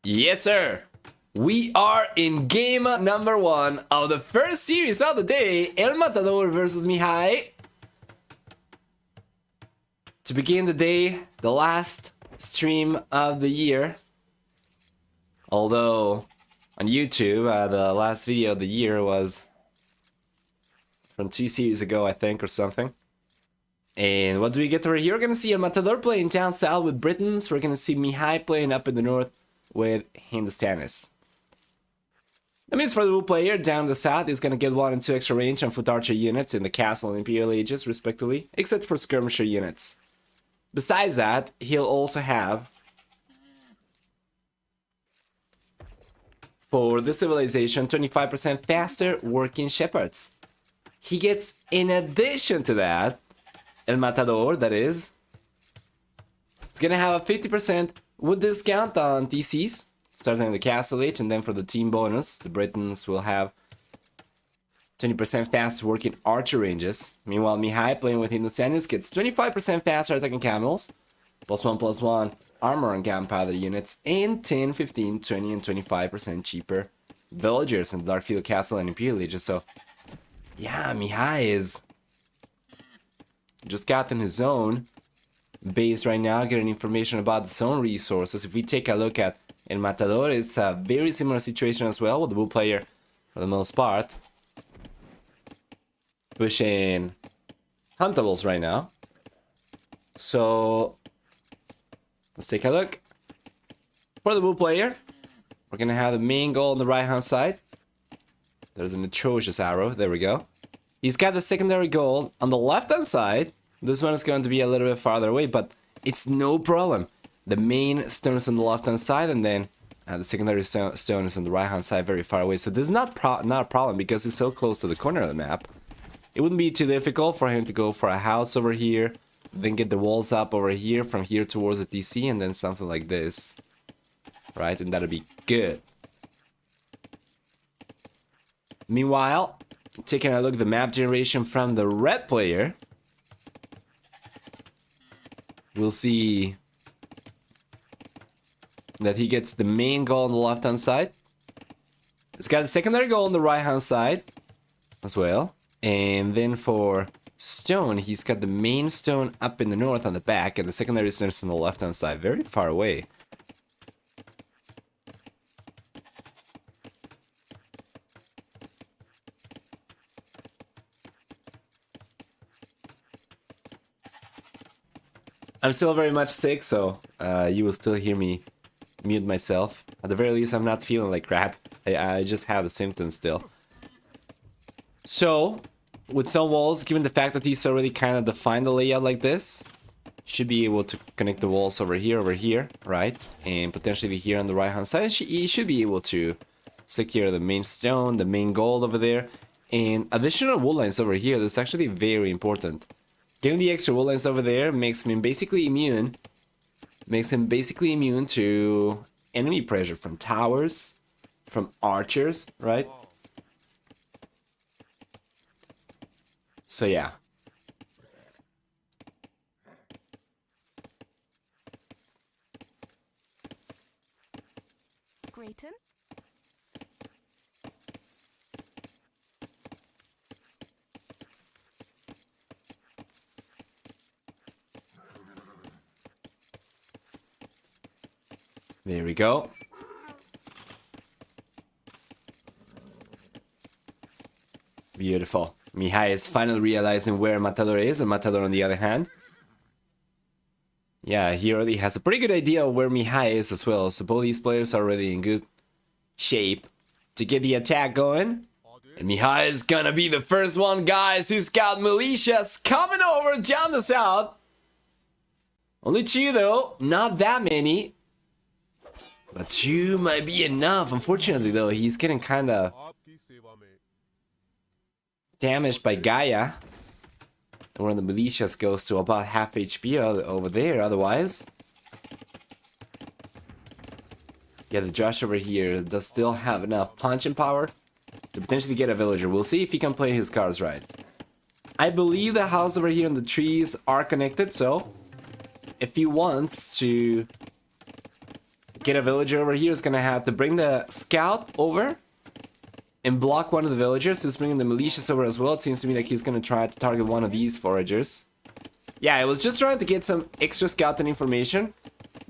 Yes, sir. We are in game number 1 of the first series of the day, El Matador versus Mihai. To begin the day, the last stream of the year. Although, on YouTube, the last video of the year was from 2 series ago, I think, or something. And what do we get over here? We're gonna see El Matador playing down south with Britons. We're gonna see Mihai playing up in the north with Hindustanis. That means for the blue player, down the south, he's gonna get 1 and 2 extra range on foot archer units in the castle and imperial ages, respectively, except for skirmisher units. Besides that, he'll also have, for the civilization, 25% faster working shepherds. He gets, in addition to that, El Matador, that is, he's gonna have a 50% wood discount on TCs, starting in the castle age, and then for the team bonus, the Britons will have 20% faster working archer ranges. Meanwhile, Mihai, playing with Hindustanis, gets 25% faster attacking camels, +1/+1 armor on gunpowder units, and 10, 15, 20, and 25% cheaper villagers in the Darkfield Castle and Imperial Ages. So, yeah, Mihai is just got in his zone base right now, getting information about the zone resources. If we take a look at El Matador, it's a very similar situation as well, with the blue player, for the most part, pushing huntables right now. So, let's take a look. For the blue player, we're going to have the main goal on the right-hand side. There's an atrocious arrow. There we go. He's got the secondary goal on the left-hand side. This one is going to be a little bit farther away, but it's no problem. The main stone is on the left-hand side, and then the secondary stone is on the right-hand side, very far away. So this is not a problem because it's so close to the corner of the map. It wouldn't be too difficult for him to go for a house over here, then get the walls up over here, from here towards the TC, and then something like this. Right, and that'll be good. Meanwhile, taking a look at the map generation from the red player, we'll see that he gets the main goal on the left-hand side. He's got the secondary goal on the right-hand side as well. And then for stone, he's got the main stone up in the north on the back, and the secondary stone is on the left-hand side, very far away. I'm still very much sick, so you will still hear me mute myself. At the very least, I'm not feeling like crap. I just have the symptoms still. So, with some walls, given the fact that he's already kind of defined the layout like this, should be able to connect the walls over here, right? And potentially here on the right-hand side, he should be able to secure the main stone, the main gold over there, and additional wood lines over here. That's actually very important. Getting the extra wood lines over there makes him basically immune. Makes him basically immune to enemy pressure from towers, from archers, right? So yeah. Grayton? There we go. Beautiful. Mihai is finally realizing where Matador is, and Matador on the other hand, yeah, he already has a pretty good idea of where Mihai is as well. So both these players are already in good shape to get the attack going. And Mihai is gonna be the first one, guys. He's got militias coming over down the south. Only 2 though, not that many. But 2 might be enough. Unfortunately though, he's getting kinda damaged by Gaia. One of the militias goes to about half HP over there, otherwise. Yeah, the Josh over here does still have enough punching power to potentially get a villager. We'll see if he can play his cards right. I believe the house over here and the trees are connected, so if he wants to get a villager over here. He's gonna have to bring the scout over and block one of the villagers. He's bringing the militias over as well. It seems to me like he's gonna try to target one of these foragers. Yeah, I was just trying to get some extra scouting information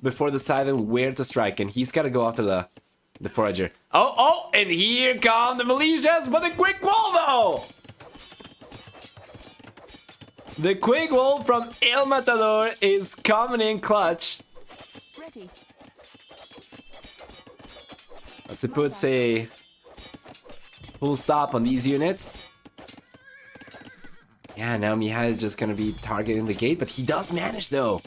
before deciding where to strike, and he's gotta go after the forager. Oh, and here come the militias, but the quick wall though! The quick wall from El Matador is coming in clutch. Ready. As it puts a full stop on these units. Yeah, now Mihai is just gonna be targeting the gate, but he does manage though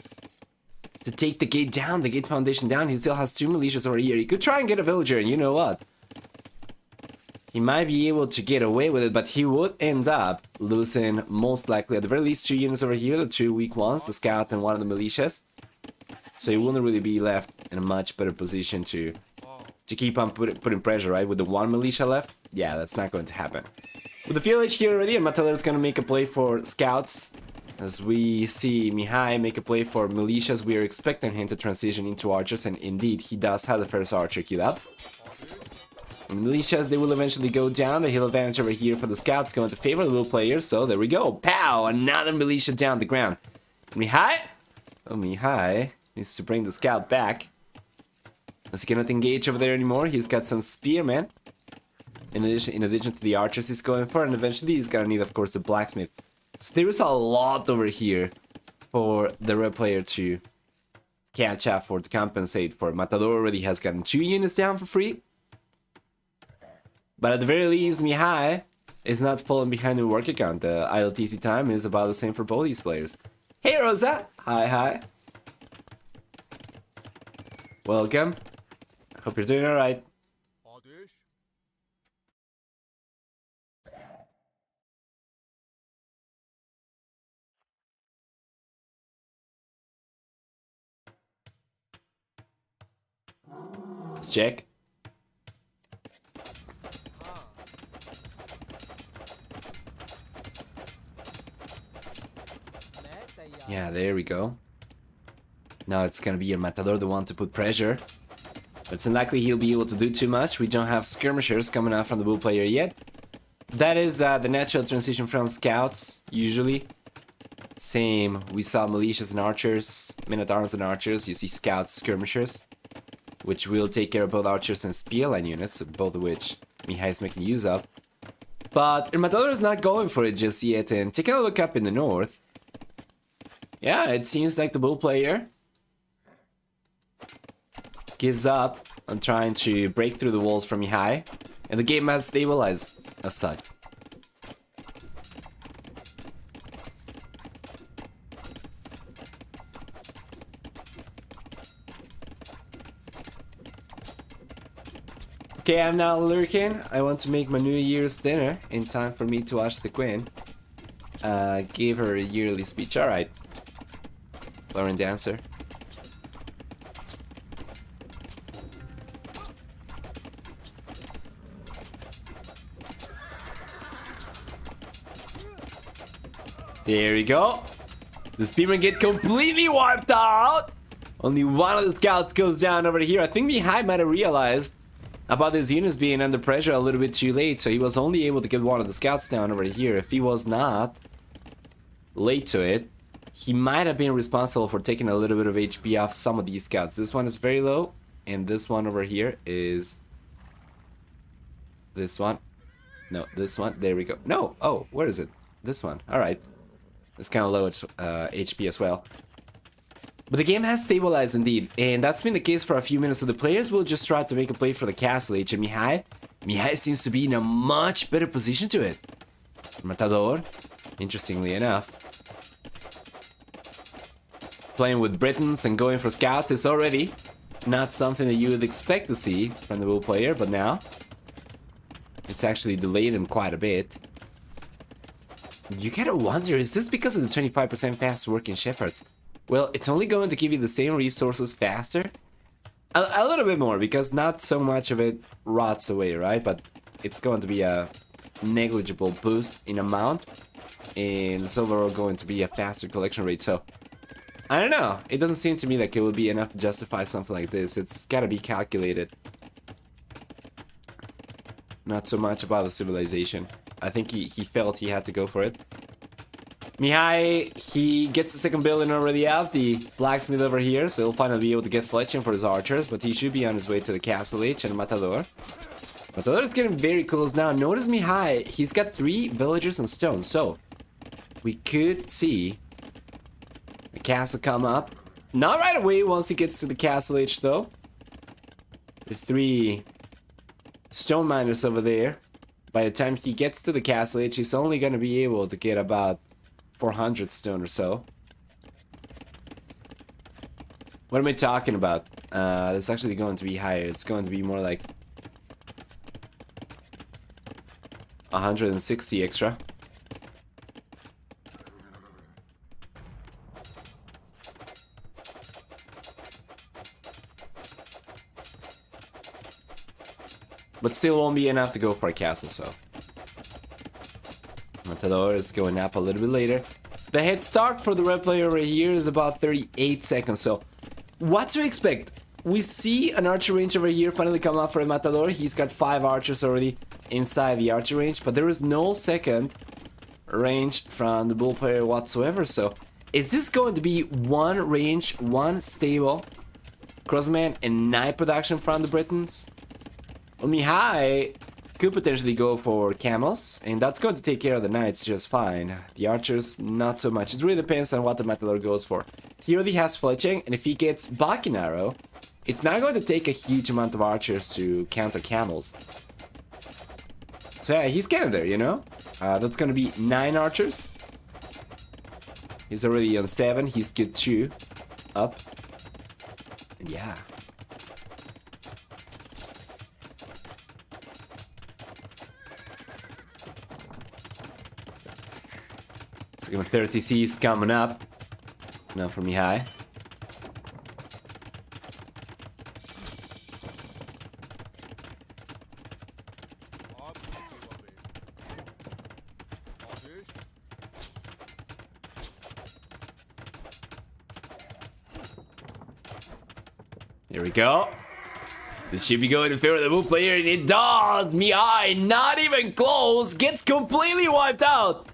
to take the gate down, the gate foundation down. He still has 2 militias over here. He could try and get a villager, and you know what? He might be able to get away with it, but he would end up losing, most likely, at the very least, 2 units over here, the 2 weak ones, the scout and one of the militias. So he wouldn't really be left in a much better position to keep on putting pressure, right? With the 1 militia left, yeah, that's not going to happen. With the village here already, and Matador is going to make a play for scouts. As we see Mihai make a play for militias, we are expecting him to transition into archers, and indeed, he does have the first archer queued up. And militias, they will eventually go down. The hill advantage over here for the scouts going to favor the little players, so there we go. Pow! Another militia down the ground. Mihai? Oh, Mihai needs to bring the scout back. As he cannot engage over there anymore, he's got some spearmen. In addition to the archers he's going for, and eventually he's gonna need, of course, the blacksmith. So there is a lot over here for the red player to catch up for, to compensate for. Matador already has gotten 2 units down for free. But at the very least, Mihai is not falling behind in work account. The ILTC time is about the same for both these players. Hey Rosa! Hi. Welcome. Hope you're doing alright. Let's check. Yeah, there we go. Now it's gonna be El Matador, the one to put pressure. But it's unlikely he'll be able to do too much. We don't have skirmishers coming out from the bull player yet. That is the natural transition from scouts, usually. Same, we saw militias and archers, men-at-arms and archers. You see scouts, skirmishers, which will take care of both archers and spearline units, both of which Mihai is making use of. But El Matador is not going for it just yet, and taking a look up in the north. Yeah, it seems like the bull player gives up on trying to break through the walls from Mihai, and the game has stabilized as such. Okay, I'm now lurking. I want to make my New Year's dinner in time for me to watch the Queen. Give her a yearly speech. Alright. Lauren Dancer. There we go. The spearmen get completely wiped out. Only one of the scouts goes down over here. I think Mihai might have realized about his units being under pressure a little bit too late, so he was only able to get one of the scouts down over here. If he was not late to it, he might have been responsible for taking a little bit of HP off some of these scouts. This one is very low, and this one over here is this one. No, this one. There we go. No, oh, where is it? This one. All right. It's kind of low HP as well. But the game has stabilized indeed, and that's been the case for a few minutes, so the players will just try to make a play for the castle age, and Mihai seems to be in a much better position to it. Matador, interestingly enough, playing with Britons and going for scouts is already not something that you would expect to see from the bull player, but now it's actually delayed him quite a bit. You gotta wonder, is this because of the 25% fast working shepherds? Well, it's only going to give you the same resources faster. A little bit more, because not so much of it rots away, right? But it's going to be a negligible boost in amount. And it's overall going to be a faster collection rate. So I don't know. It doesn't seem to me like it would be enough to justify something like this. It's gotta be calculated. Not so much about the civilization. I think he felt he had to go for it. Mihai, he gets the second building already out, the blacksmith over here, so he'll finally be able to get fletching for his archers, but he should be on his way to the castle age and Matador. Matador is getting very close now. Notice Mihai, he's got 3 villagers on stone, so we could see the castle come up. Not right away once he gets to the castle age though. The 3 stone miners over there. By the time he gets to the castle age, he's only going to be able to get about 400 stone or so. What am I talking about? It's actually going to be higher. It's going to be more like 160 extra. But still won't be enough to go for a castle, so Matador is going up a little bit later. The head start for the red player over here is about 38 seconds, so what to expect? We see an archer range over here finally come up for a Matador. He's got 5 archers already inside the archer range, but there is no second range from the bull player whatsoever. So is this going to be 1 range, 1 stable crossman and knight production from the Britons? Well, Mihai could potentially go for camels, and that's going to take care of the knights just fine. The archers, not so much. It really depends on what the Matador goes for. He already has fletching, and if he gets Bakin arrow, it's not going to take a huge amount of archers to counter camels. So yeah, he's getting there, you know? That's going to be 9 archers. He's already on 7. He's good 2 up. And yeah. Second 30 C's coming up. Now for Mihai. Here we go. This should be going in favor of the blue player, and it does! Mihai, not even close, gets completely wiped out.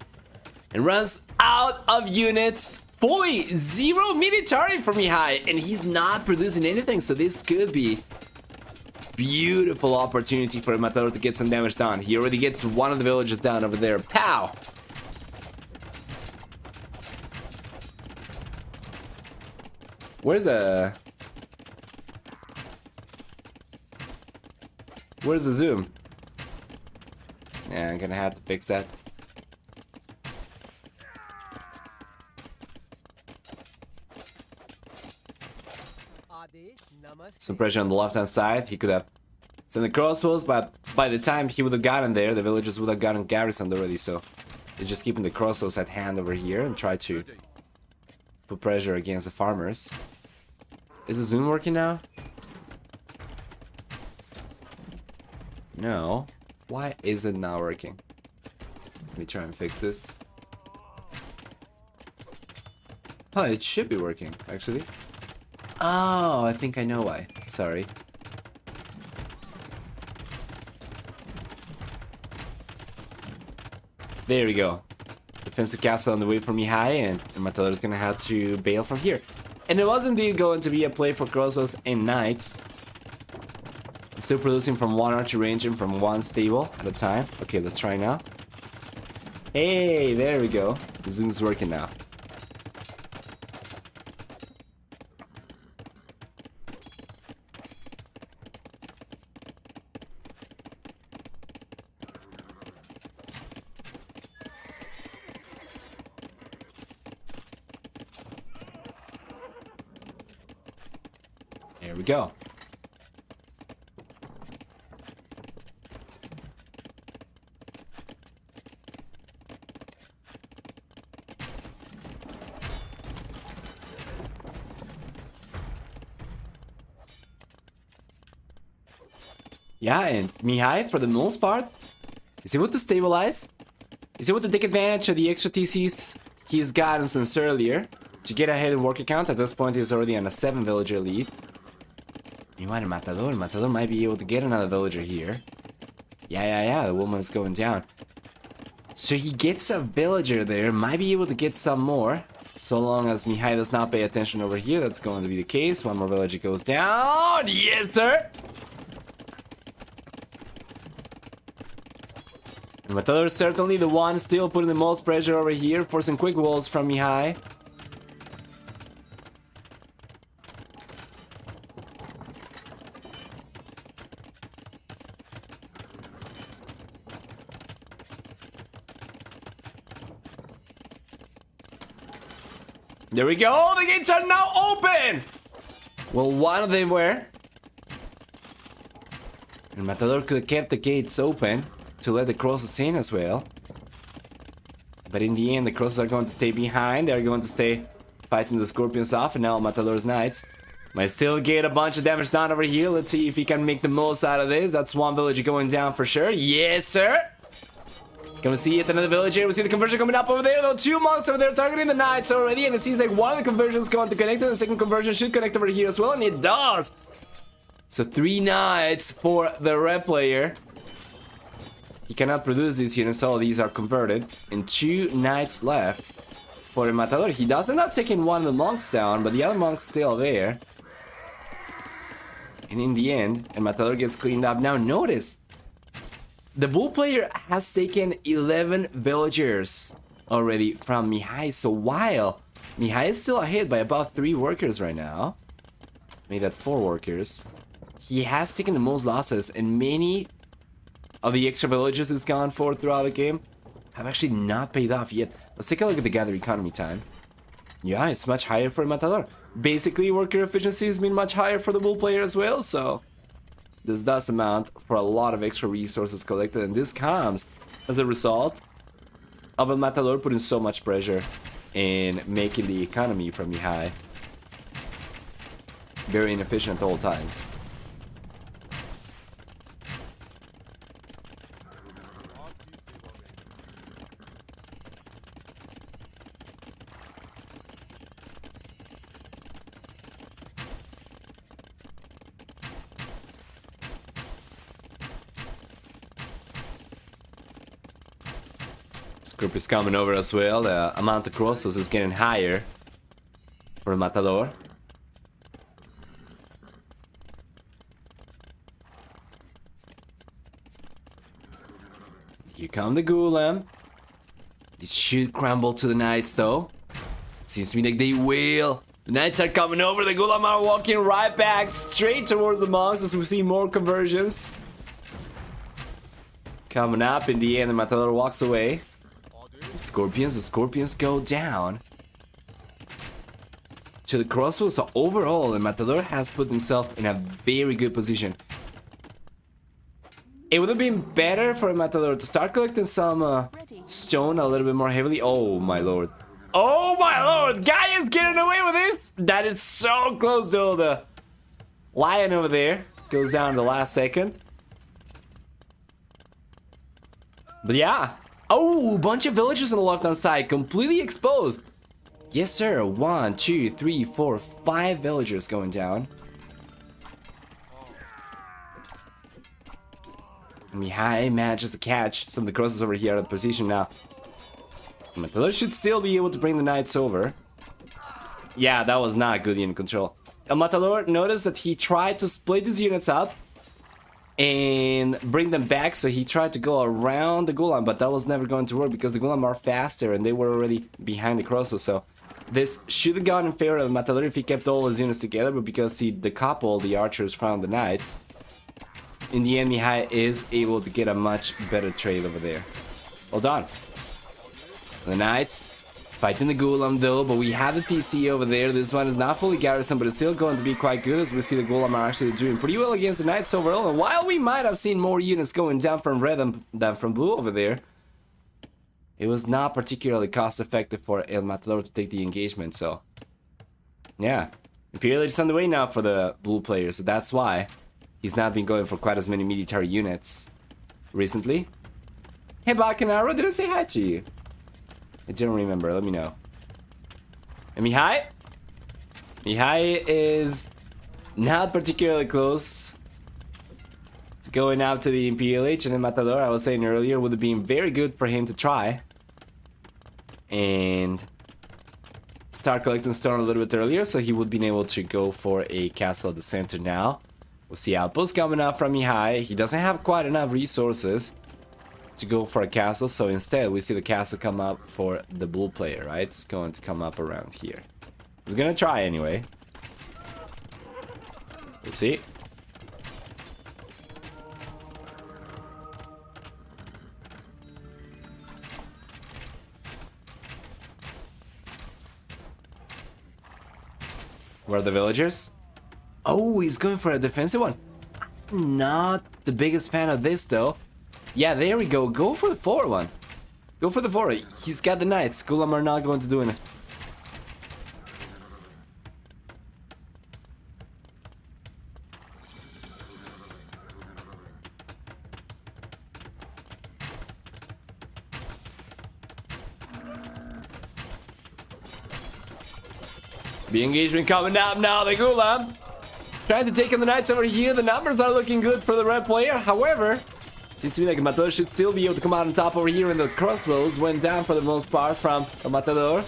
And runs out of units. Fully 0 military for Mihai, and he's not producing anything, so this could be beautiful opportunity for Matador to get some damage done. He already gets one of the villages down over there. Pow! Where's the zoom? Yeah, I'm gonna have to fix that. Some pressure on the left-hand side. He could have sent the crossbows, but by the time he would have gotten there, the villagers would have gotten garrisoned already. So he's just keeping the crossbows at hand over here and try to put pressure against the farmers. Is the zoom working now? No. Why is it not working? Let me try and fix this. Oh, it should be working, actually. Oh, I think I know why. Sorry. There we go. Defensive castle on the way from Mihai, and Matador is gonna have to bail from here. And it was indeed going to be a play for crossbows and knights. Still producing from 1 archer range and from 1 stable at a time. Okay, let's try now. Hey, there we go. The zoom's working now. There we go. Yeah, and Mihai, for the most part, is able to stabilize. He's able to take advantage of the extra TCs he's gotten since earlier. to get ahead in worker count. At this point, he's already on a 7 villager lead. Meanwhile, Matador might be able to get another villager here. Yeah, the woman is going down. So he gets a villager there, might be able to get some more. So long as Mihai does not pay attention over here, that's going to be the case. One more villager goes down. Yes, sir! And Matador is certainly the one still putting the most pressure over here, forcing quick walls from Mihai. There we go, the gates are now open! Well, one of them were. And Matador could have kept the gates open to let the crosses in as well. But in the end, the crosses are going to stay behind. They're going to stay fighting the scorpions off. And now Matador's knights might still get a bunch of damage done over here. Let's see if he can make the most out of this. That's one villager going down for sure. Yes, sir! Gonna see yet another villager. We see the conversion coming up over there, though. 2 monks over there targeting the knights already, and it seems like one of the conversions going to connect, and the second conversion should connect over here as well, and it does. So 3 knights for the red player. He cannot produce these units, all these are converted, and 2 knights left for the Matador. He does end up taking one of the monks down, but the other monk's still there. And in the end, and Matador gets cleaned up. Now notice, the bull player has taken 11 villagers already from Mihai. So while Mihai is still ahead by about 3 workers right now, made that 4 workers, he has taken the most losses, and many of the extra villages he's gone for throughout the game have actually not paid off yet. Let's take a look at the gather economy time. Yeah, it's much higher for Matador. Basically, worker efficiency has been much higher for the bull player as well, so this does amount for a lot of extra resources collected, and this comes as a result of a Matador putting so much pressure in making the economy from Mihai very inefficient at all times. Group is coming over as well. The amount of crosses is getting higher for Matador. Here come the Golem. This should crumble to the Knights though. It seems to me like they will. The Knights are coming over. The Golem are walking right back straight towards the monks as we see more conversions coming up. In the end, the Matador walks away. The Scorpions go down to the crossroads. So overall, the Matador has put himself in a very good position. It would have been better for a Matador to start collecting some stone a little bit more heavily. Oh my lord. Oh my lord! Guy is getting away with this! That is so close to the lion over there. Goes down in the last second. But yeah. Oh, bunch of villagers on the left-hand side, completely exposed. Yes, sir. 1, 2, 3, 4, 5 villagers going down. Mihai manages to catch some of the crosses over here out of position now. Matador should still be able to bring the knights over. Yeah, that was not good unit control. Matador noticed that he tried to split his units up and bring them back, so he tried to go around the Golem, but that was never going to work because the Golem are faster and they were already behind the crosses. So this should have gone in favor of Matador if he kept all his units together, but because he decoupled the archers from the knights, in the end Mihai is able to get a much better trade over there. Well done. The knights fighting the Golem though, but we have the TC over there. This one is not fully garrisoned, but it's still going to be quite good, as we see the Golem are actually doing pretty well against the Knights overall. And while we might have seen more units going down from red than from blue over there, it was not particularly cost effective for El Matador to take the engagement. So yeah, Imperial is on the way now for the blue players, so that's why he's not been going for quite as many military units recently. Hey Bacanaro, did I say hi to you? I don't remember, let me know. And Mihai is not particularly close to going up to the Imperial H, and then Matador, I was saying earlier, would have been very good for him to try and start collecting stone a little bit earlier, so he would have been able to go for a castle at the center now. We'll see outposts coming up from Mihai. He doesn't have quite enough resources to go for a castle, so instead we see the castle come up for the blue player, right? It's going to come up around here. He's gonna try anyway. We'll see. Where are the villagers? Oh, he's going for a defensive one. Not the biggest fan of this though. Yeah, there we go. Go for the forward one. Go for the forward. He's got the knights. Gulam are not going to do anything. The engagement coming up now. The Gulam trying to take on the knights over here. The numbers are looking good for the red player. However, seems to me like Matador should still be able to come out on top over here, and the crossroads went down for the most part from Matador.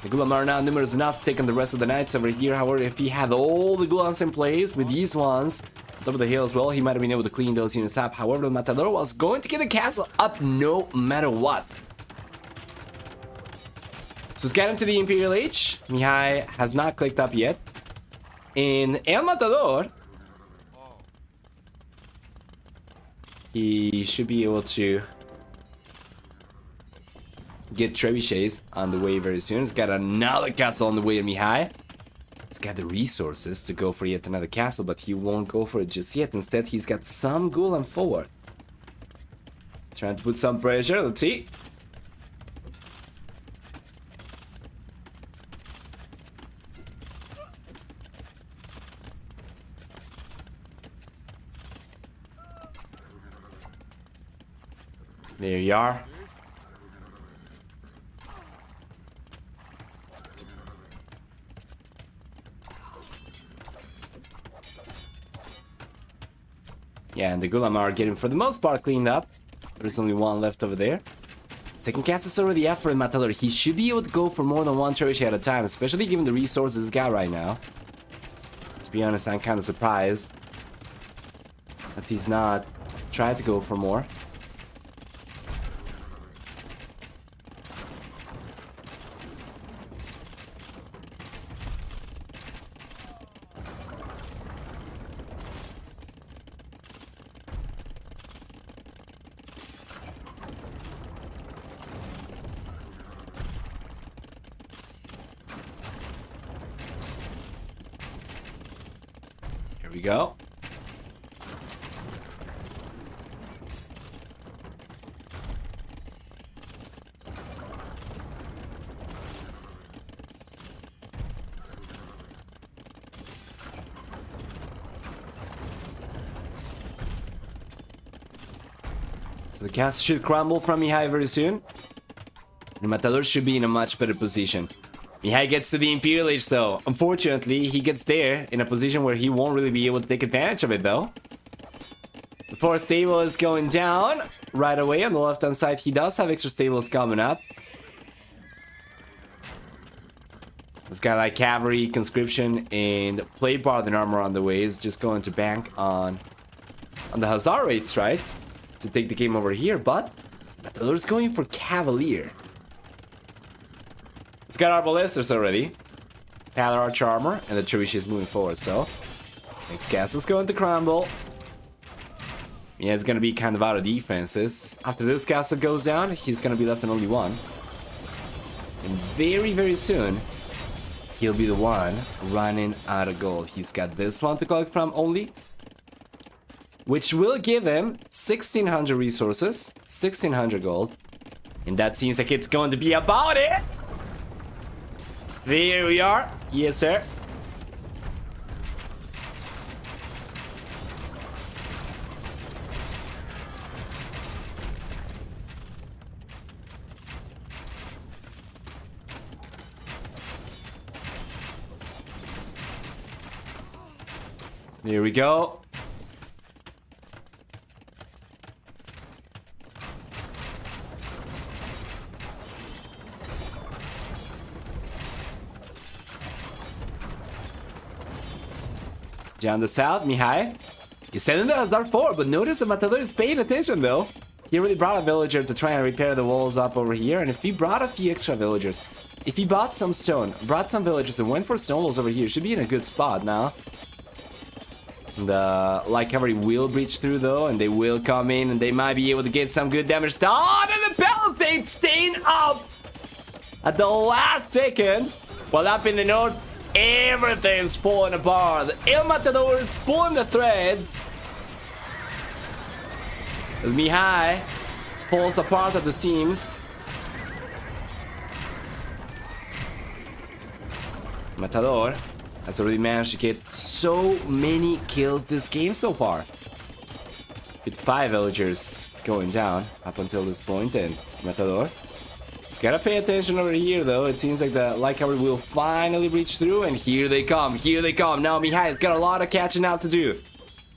The Gulam are now numerous enough to take on the rest of the knights over here. However, if he had all the Gulams in place with these ones on top of the hill as well, he might have been able to clean those units up. However, the Matador was going to get the castle up no matter what. So let's get into the Imperial H. Mihai has not clicked up yet. In El Matador, he should be able to get trebuchets on the way very soon. He's got another castle on the way to Mihai. He's got the resources to go for yet another castle, but he won't go for it just yet. Instead, he's got some Gulam forward. Trying to put some pressure. Let's see. There you are. Yeah, and the Gulam are getting, for the most part, cleaned up. There's only one left over there. Second cast is already up for Matador. He should be able to go for more than one trebuchet at a time, especially given the resources he's got right now. To be honest, I'm kind of surprised that he's not trying to go for more. We go. So the castle should crumble from Mihai very soon. The Matador should be in a much better position. Mihai gets to the Imperial Age though. Unfortunately, he gets there in a position where he won't really be able to take advantage of it though. The fourth stable is going down right away on the left hand side. He does have extra stables coming up. This guy like cavalry, conscription, and plate part and armor on the way is just going to bank on the Hussar rates, right? To take the game over here, but Matador's going for Cavalier. It's got Arbalesters already. Paler Arch Armor, and the Trebuchet is moving forward, so next castle's going to crumble. Yeah, it's gonna be kind of out of defenses. After this castle goes down, he's gonna be left on only one. And very, very soon, he'll be the one running out of gold. He's got this one to collect from only, which will give him 1,600 resources, 1,600 gold. And that seems like it's going to be about it. There we are. Yes, sir. Here we go. Down the south, Mihai. He's sending the Hazard forward, but notice the Matador is paying attention though. He really brought a villager to try and repair the walls up over here, and if he brought a few extra villagers, if he bought some stone, brought some villagers and went for stone walls over here, should be in a good spot now. The Light Cavalry will breach through though, and they will come in, and they might be able to get some good damage done. And the Palisade staying up at the last second. While up in the north, everything's falling apart. El Matador is pulling the threads as Mihai falls apart at the seams. Matador has already managed to get so many kills this game so far, with 5 villagers going down up until this point, and Matador just gotta pay attention over here though. It seems like the Light Cavalry will finally reach through, and here they come, here they come. Now Mihai has got a lot of catching out to do.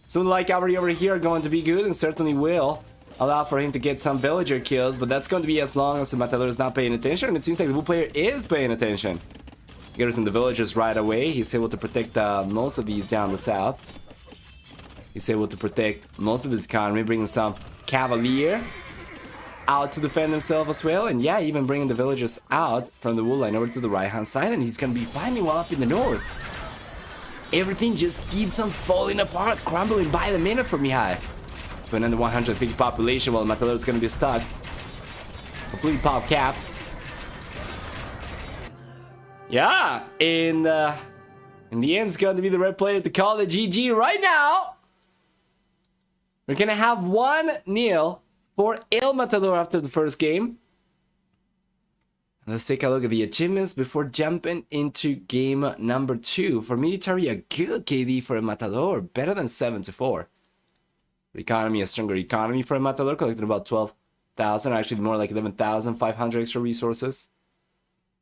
Some of the Light Cavalry over here are going to be good and certainly will allow for him to get some villager kills, but that's going to be as long as the Matador is not paying attention, and it seems like the blue player is paying attention. Garrison the villagers right away. He's able to protect most of these down the south. He's able to protect most of his economy, bringing some Cavalier out to defend himself as well. And yeah, even bringing the villagers out from the wool line over to the right hand side. And he's going to be finding one up in the north. Everything just keeps on falling apart, crumbling by the minute for Mihai. But under 150 population, while Matador is going to be stuck. Complete pop cap. Yeah, in the end, it's going to be the red player to call the GG right now. We're going to have 1-0 for El Matador after the first game. Let's take a look at the achievements before jumping into game number 2. For military, a good KD for El Matador, better than 74. For economy, a stronger economy for El Matador, collecting about 12,000, actually more like 11,500 extra resources.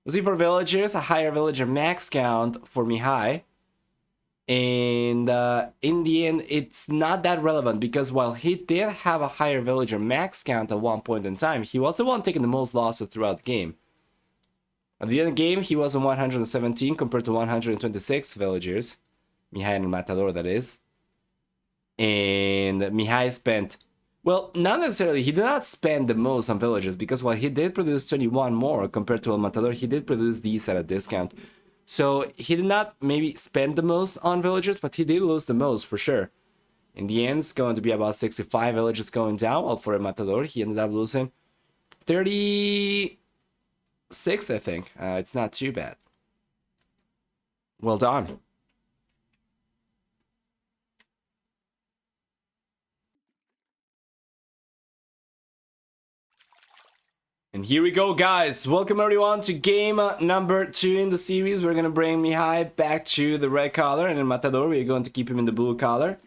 We'll see for villagers, a higher villager max count for Mihai. And in the end, it's not that relevant because while he did have a higher villager max count at one point in time, he was the one taking the most losses throughout the game. At the end of the game, he was on 117 compared to 126 villagers. Mihai and Matador, that is. And Mihai spent... Well, not necessarily. He did not spend the most on villagers because while he did produce 21 more compared to El Matador, he did produce these at a discount. So he did not maybe spend the most on villagers, but he did lose the most for sure. In the end, it's going to be about 65 villagers going down. While for El Matador, he ended up losing 36, I think. It's not too bad. Well done. And here we go, guys. Welcome everyone to game number 2 in the series. We're going to bring Mihai back to the red color, and in Matador, we're going to keep him in the blue color.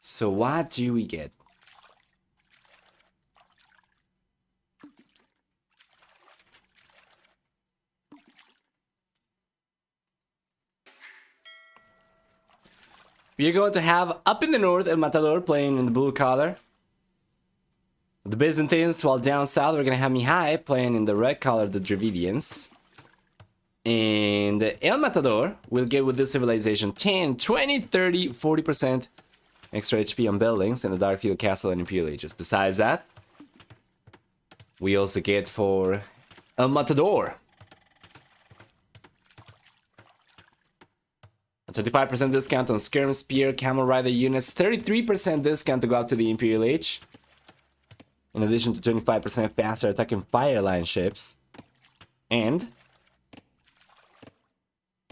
So what do we get? We are going to have up in the north El Matador playing in the blue color. The Byzantines, while down south we're going to have Mihai playing in the red color, the Dravidians. And El Matador will get with this civilization 10, 20, 30, 40% extra HP on buildings in the Darkfield Castle and Imperial Ages. Besides that, we also get for El Matador a 25% discount on Skirm, Spear, Camel Rider units, 33% discount to go up to the Imperial Age, in addition to 25% faster attacking fire line ships. And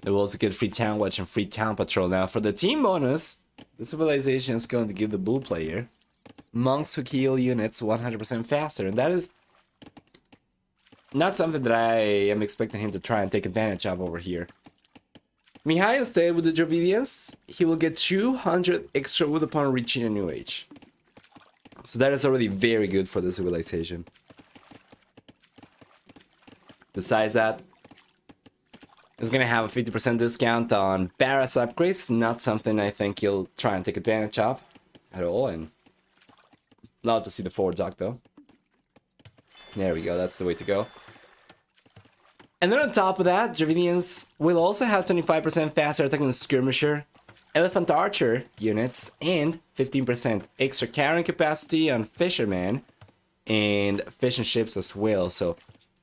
they will also get free Town Watch and free Town Patrol. Now, for the team bonus, the civilization is going to give the blue player monks who kill units 100% faster, and that is not something that I am expecting him to try and take advantage of over here. Mihai, instead, with the Dravidians, he will get 200 extra wood upon reaching a new age. So that is already very good for the civilization. Besides that, is gonna have a 50% discount on Barras upgrades. Not something I think you'll try and take advantage of at all. And love to see the forward dock though. There we go, that's the way to go. And then on top of that, Dravidians will also have 25% faster attack on Skirmisher, Elephant Archer units, and 15% extra carrying capacity on Fisherman and fishing ships as well. So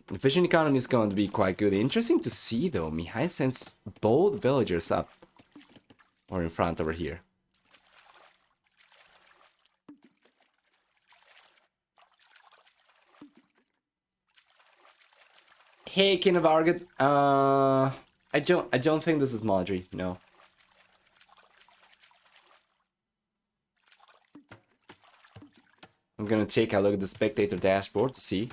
the fishing economy is going to be quite good. Interesting to see though, Mihai sends both villagers up or in front over here. Hey, King of Argot. I don't think this is Madri. No. I'm gonna take a look at the spectator dashboard to see.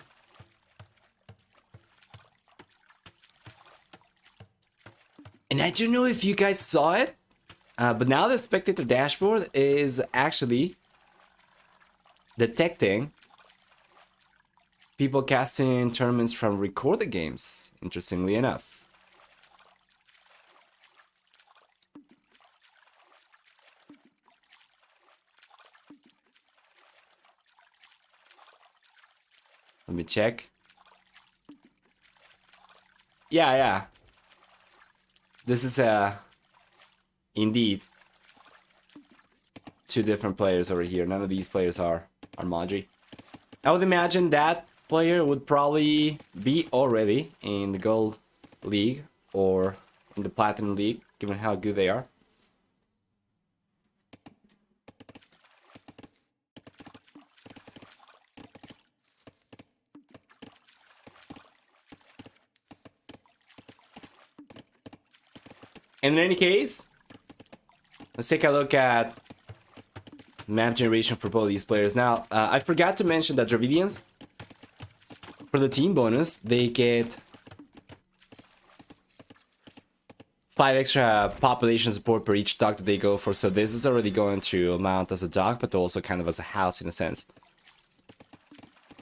And I don't know if you guys saw it, but now the spectator dashboard is actually detecting people casting tournaments from recorded games, interestingly enough. Let me check. Yeah. This is indeed two different players over here. None of these players are Madri. I would imagine that player would probably be already in the Gold League or in the Platinum League, given how good they are. And in any case, let's take a look at map generation for both these players. Now, I forgot to mention that Dravidians, for the team bonus, they get 5 extra population support per each dock that they go for. So this is already going to amount as a dock, but also kind of as a house in a sense.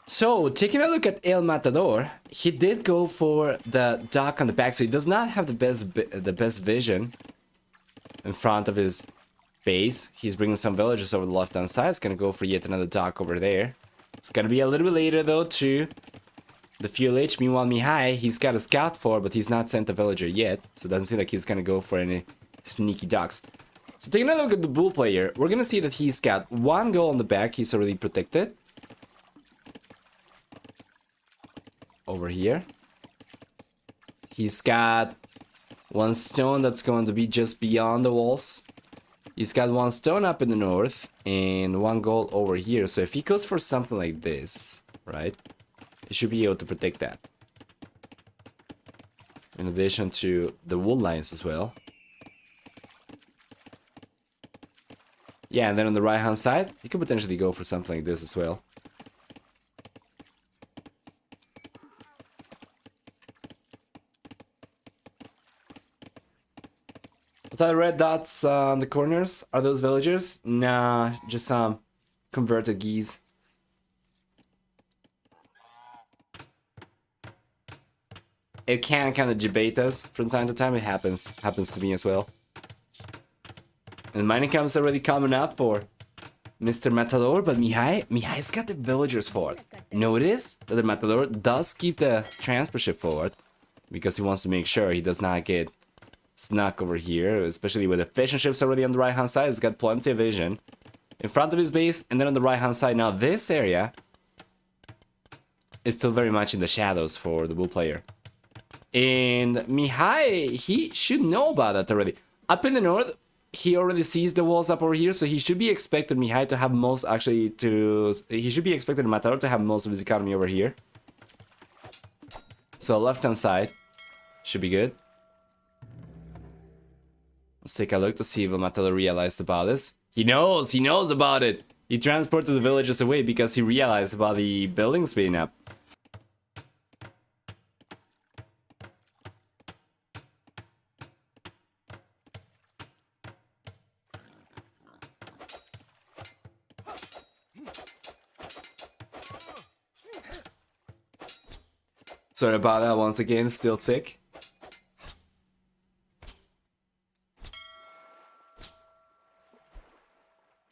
So, taking a look at El Matador, he did go for the dock on the back, so he does not have the best vision in front of his base. He's bringing some villagers over the left-hand side. It's gonna go for yet another dock over there. It's gonna be a little bit later though to the fuel H. Meanwhile, Mihai, he's got a scout for, but he's not sent a villager yet, so it doesn't seem like he's gonna go for any sneaky docks. So taking a look at the bull player, we're gonna see that he's got 1 goal on the back. He's already protected. Over here. He's got 1 stone that's going to be just beyond the walls. He's got 1 stone up in the north and 1 gold over here. So if he goes for something like this, right, he should be able to protect that. In addition to the wool lines as well. Yeah, and then on the right hand side, he could potentially go for something like this as well. The red dots on the corners, are those villagers? Nah, just some converted geese. It can kind of debate us from time to time. It happens to me as well. And mining camp is already coming up for Mr. Matador, but Mihai's got the villagers forward. Notice that the Matador does keep the transport ship forward because he wants to make sure he does not get snuck over here, especially with the fishing ships already on the right hand side. It's got plenty of vision in front of his base, and then on the right hand side. Now this area is still very much in the shadows for the bull player, and Mihai, he should know about that already. Up in the north, he already sees the walls up over here, so he should be expected Mihai to have most, he should be expected Matador to have most of his economy over here. So left hand side should be good. Let's take a look to see if Matador realized about this. He knows about it. He transported the villagers away because he realized about the buildings being up. Sorry about that once again, still sick.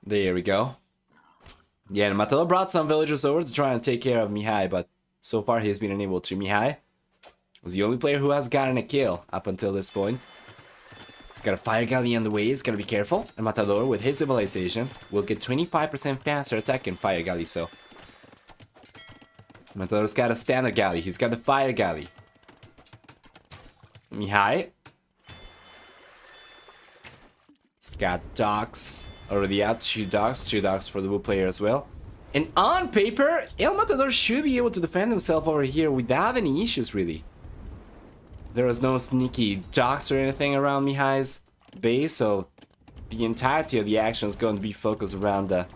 There we go. Yeah, and Matador brought some villagers over to try and take care of Mihai, but so far he's been unable to. Mihai was the only player who has gotten a kill up until this point. He's got a fire galley on the way, he's gotta be careful. And Matador, with his civilization, will get 25% faster attack in fire galley, so... Matador's got a standard galley, he's got the fire galley. Mihai. He's got docks already out, two docks for the blue player as well. And on paper, El Matador should be able to defend himself over here without any issues, really. There was no sneaky docks or anything around Mihai's base, so the entirety of the action is going to be focused around the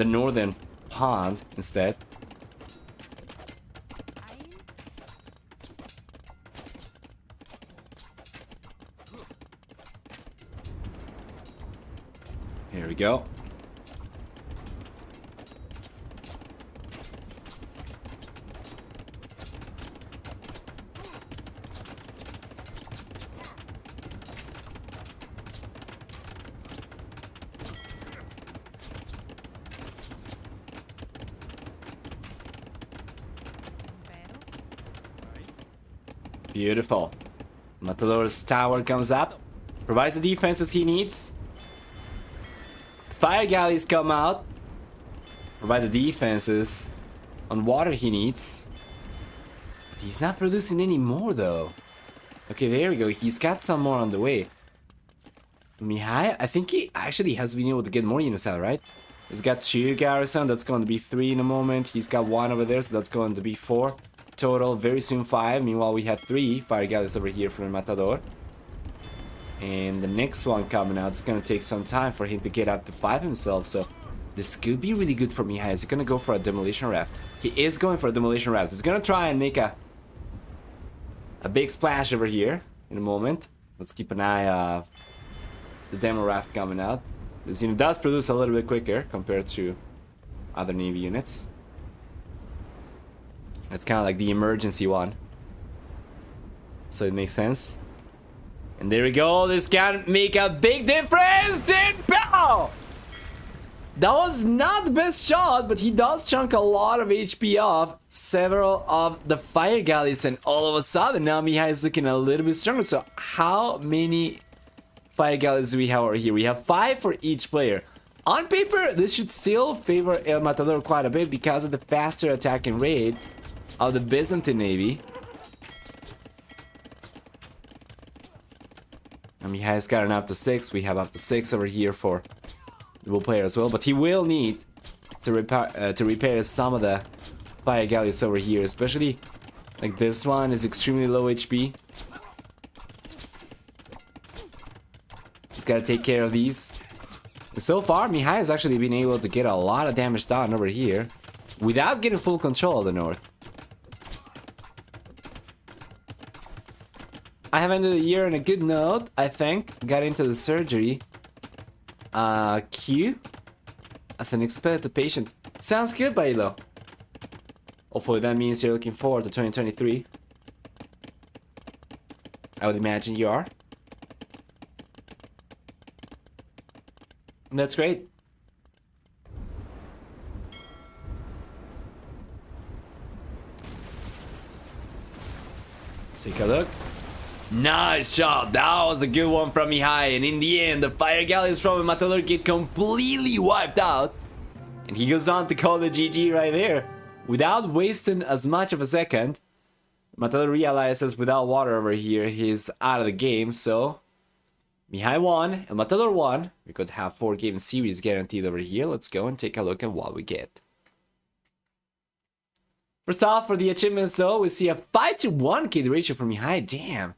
northern pond instead. Here we go. Beautiful. Matador's tower comes up, provides the defenses he needs. Fire galleys come out, provide the defenses on water he needs. But he's not producing any more though. Okay, there we go. He's got some more on the way. Mihai, I think he actually has been able to get more units out, right? He's got 2 garrison, that's going to be 3 in a moment. He's got 1 over there, so that's going to be 4 total. Very soon 5. Meanwhile, we have 3 fire galleys over here from Matador. And the next one coming out, it's going to take some time for him to get up to 5 himself. So this could be really good for Mihai. Is he going to go for a demolition raft? He is going for a demolition raft. He's going to try and make a big splash over here in a moment. Let's keep an eye on the demo raft coming out. This unit does produce a little bit quicker compared to other Navy units. It's kind of like the emergency one. So it makes sense. And there we go. This can make a big difference. And pow! That was not the best shot, but he does chunk a lot of HP off several of the fire galleys. And all of a sudden, now Mihai is looking a little bit stronger. So how many fire galleys do we have over here? We have 5 for each player. On paper, this should still favor El Matador quite a bit because of the faster attacking rate of the Byzantine Navy. And Mihai's got an up to 6. We have up to 6 over here for the blue player as well. But he will need to repair some of the fire galleys over here. Especially like this one is extremely low HP. He's got to take care of these. And so far, Mihai has actually been able to get a lot of damage done over here without getting full control of the north. I have ended the year on a good note, I think. Got into the surgery queue as an expected patient. Sounds good, Bailo. Hopefully that means you're looking forward to 2023. I would imagine you are. That's great. Let's take a look. Nice shot. That was a good one from Mihai. And in the end, the fire galleys from Matador get completely wiped out. And he goes on to call the GG right there. Without wasting as much of a second. Matador realizes without water over here, he's out of the game. So Mihai won and Matador won. We could have 4 game series guaranteed over here. Let's go and take a look at what we get. First off, for the achievements though, we see a 5-to-1 KD ratio for Mihai. Damn.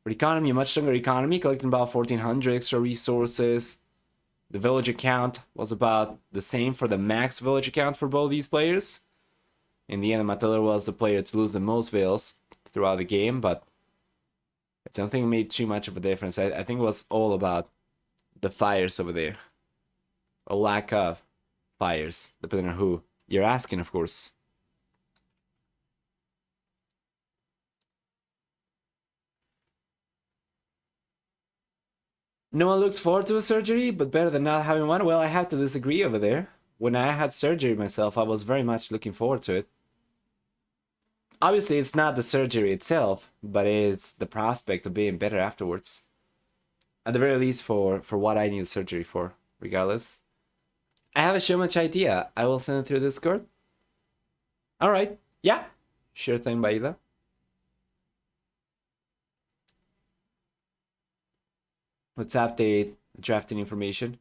For economy, a much stronger economy, collecting about 1400 extra resources. The villager count was about the same for the max villager count for both these players. In the end, Matador was the player to lose the most vills throughout the game, but I don't think it made too much of a difference. I think it was all about the fires over there. Or lack of fires, depending on who you're asking, of course. No one looks forward to a surgery, but better than not having one. Well, I have to disagree over there. When I had surgery myself, I was very much looking forward to it. Obviously, it's not the surgery itself, but it's the prospect of being better afterwards. At the very least, for what I need the surgery for, regardless. I have a so much idea. I will send it through Discord. Alright, yeah. Sure thing, Baida. Let's update drafting information.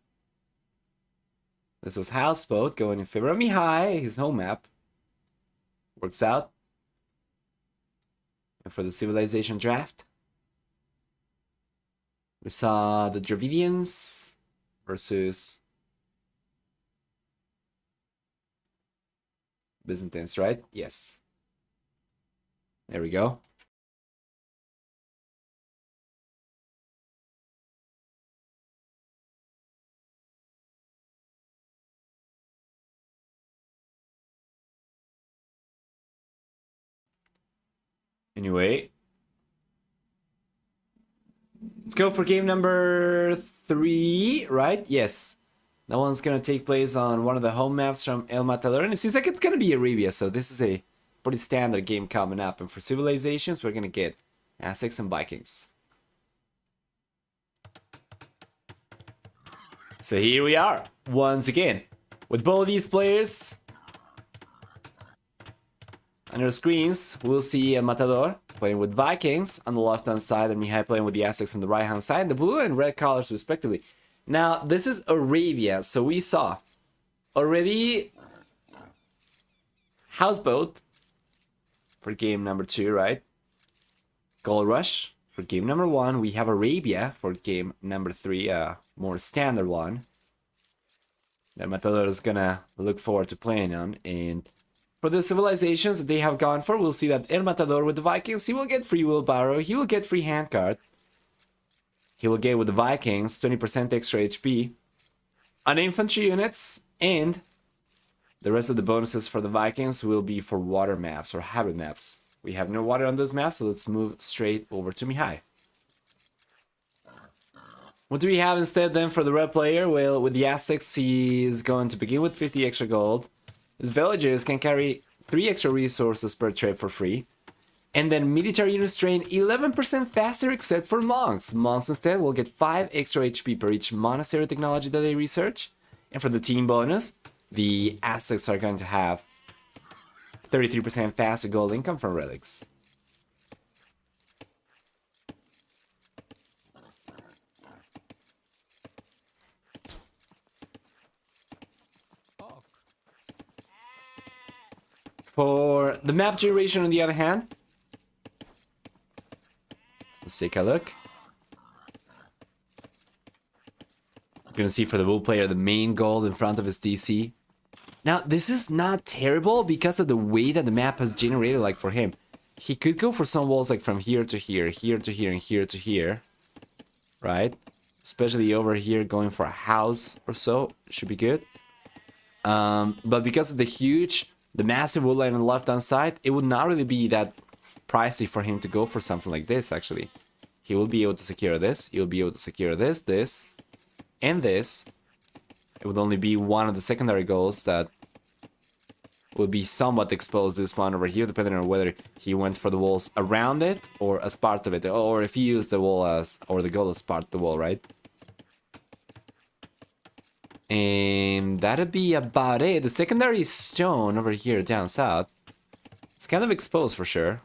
This was Houseboat going in favor of Mihai, his home map. Works out. And for the civilization draft, we saw the Dravidians versus Byzantines, right? Yes. There we go. Anyway, let's go for game number 3, right? Yes. That one's gonna take place on one of the home maps from El Matador, and it seems like it's gonna be Arabia, so this is a pretty standard game coming up. And for civilizations, we're gonna get Aztecs and Vikings. So here we are, once again, with both these players. On our screens, we'll see Matador playing with Vikings on the left-hand side and Mihai playing with the Aztecs on the right-hand side, the blue and red colors respectively. Now, this is Arabia, so we saw already Houseboat for game number 2, right? Gold Rush for game number 1. We have Arabia for game number 3, a more standard one that Matador is gonna look forward to playing on. And for the civilizations that they have gone for, we'll see that El Matador with the Vikings, he will get free wheelbarrow, he will get free handcart. He will get with the Vikings 20% extra HP on infantry units, and the rest of the bonuses for the Vikings will be for water maps or hybrid maps. We have no water on this map, so let's move straight over to Mihai. What do we have instead then for the red player? Well, with the Aztecs, he is going to begin with 50 extra gold. His villagers can carry 3 extra resources per trip for free. And then military units train 11% faster except for monks. Monks instead will get 5 extra HP per each monastery technology that they research. And for the team bonus, the Aztecs are going to have 33% faster gold income from relics. For the map generation on the other hand, let's take a look. You're gonna see for the bull player the main gold in front of his DC. Now this is not terrible because of the way that the map has generated. Like for him, he could go for some walls like from here to here, here to here, and here to here, right? Especially over here, going for a house or so should be good. But because of the massive woodline on the left hand side, it would not really be that pricey for him to go for something like this. Actually, he will be able to secure this, he will be able to secure this, and this. It would only be one of the secondary goals that would be somewhat exposed, this one over here, depending on whether he went for the walls around it or as part of it, or if he used the wall as, or the goal as part of the wall, right? And that'd be about it. The secondary stone over here down south, it's kind of exposed for sure.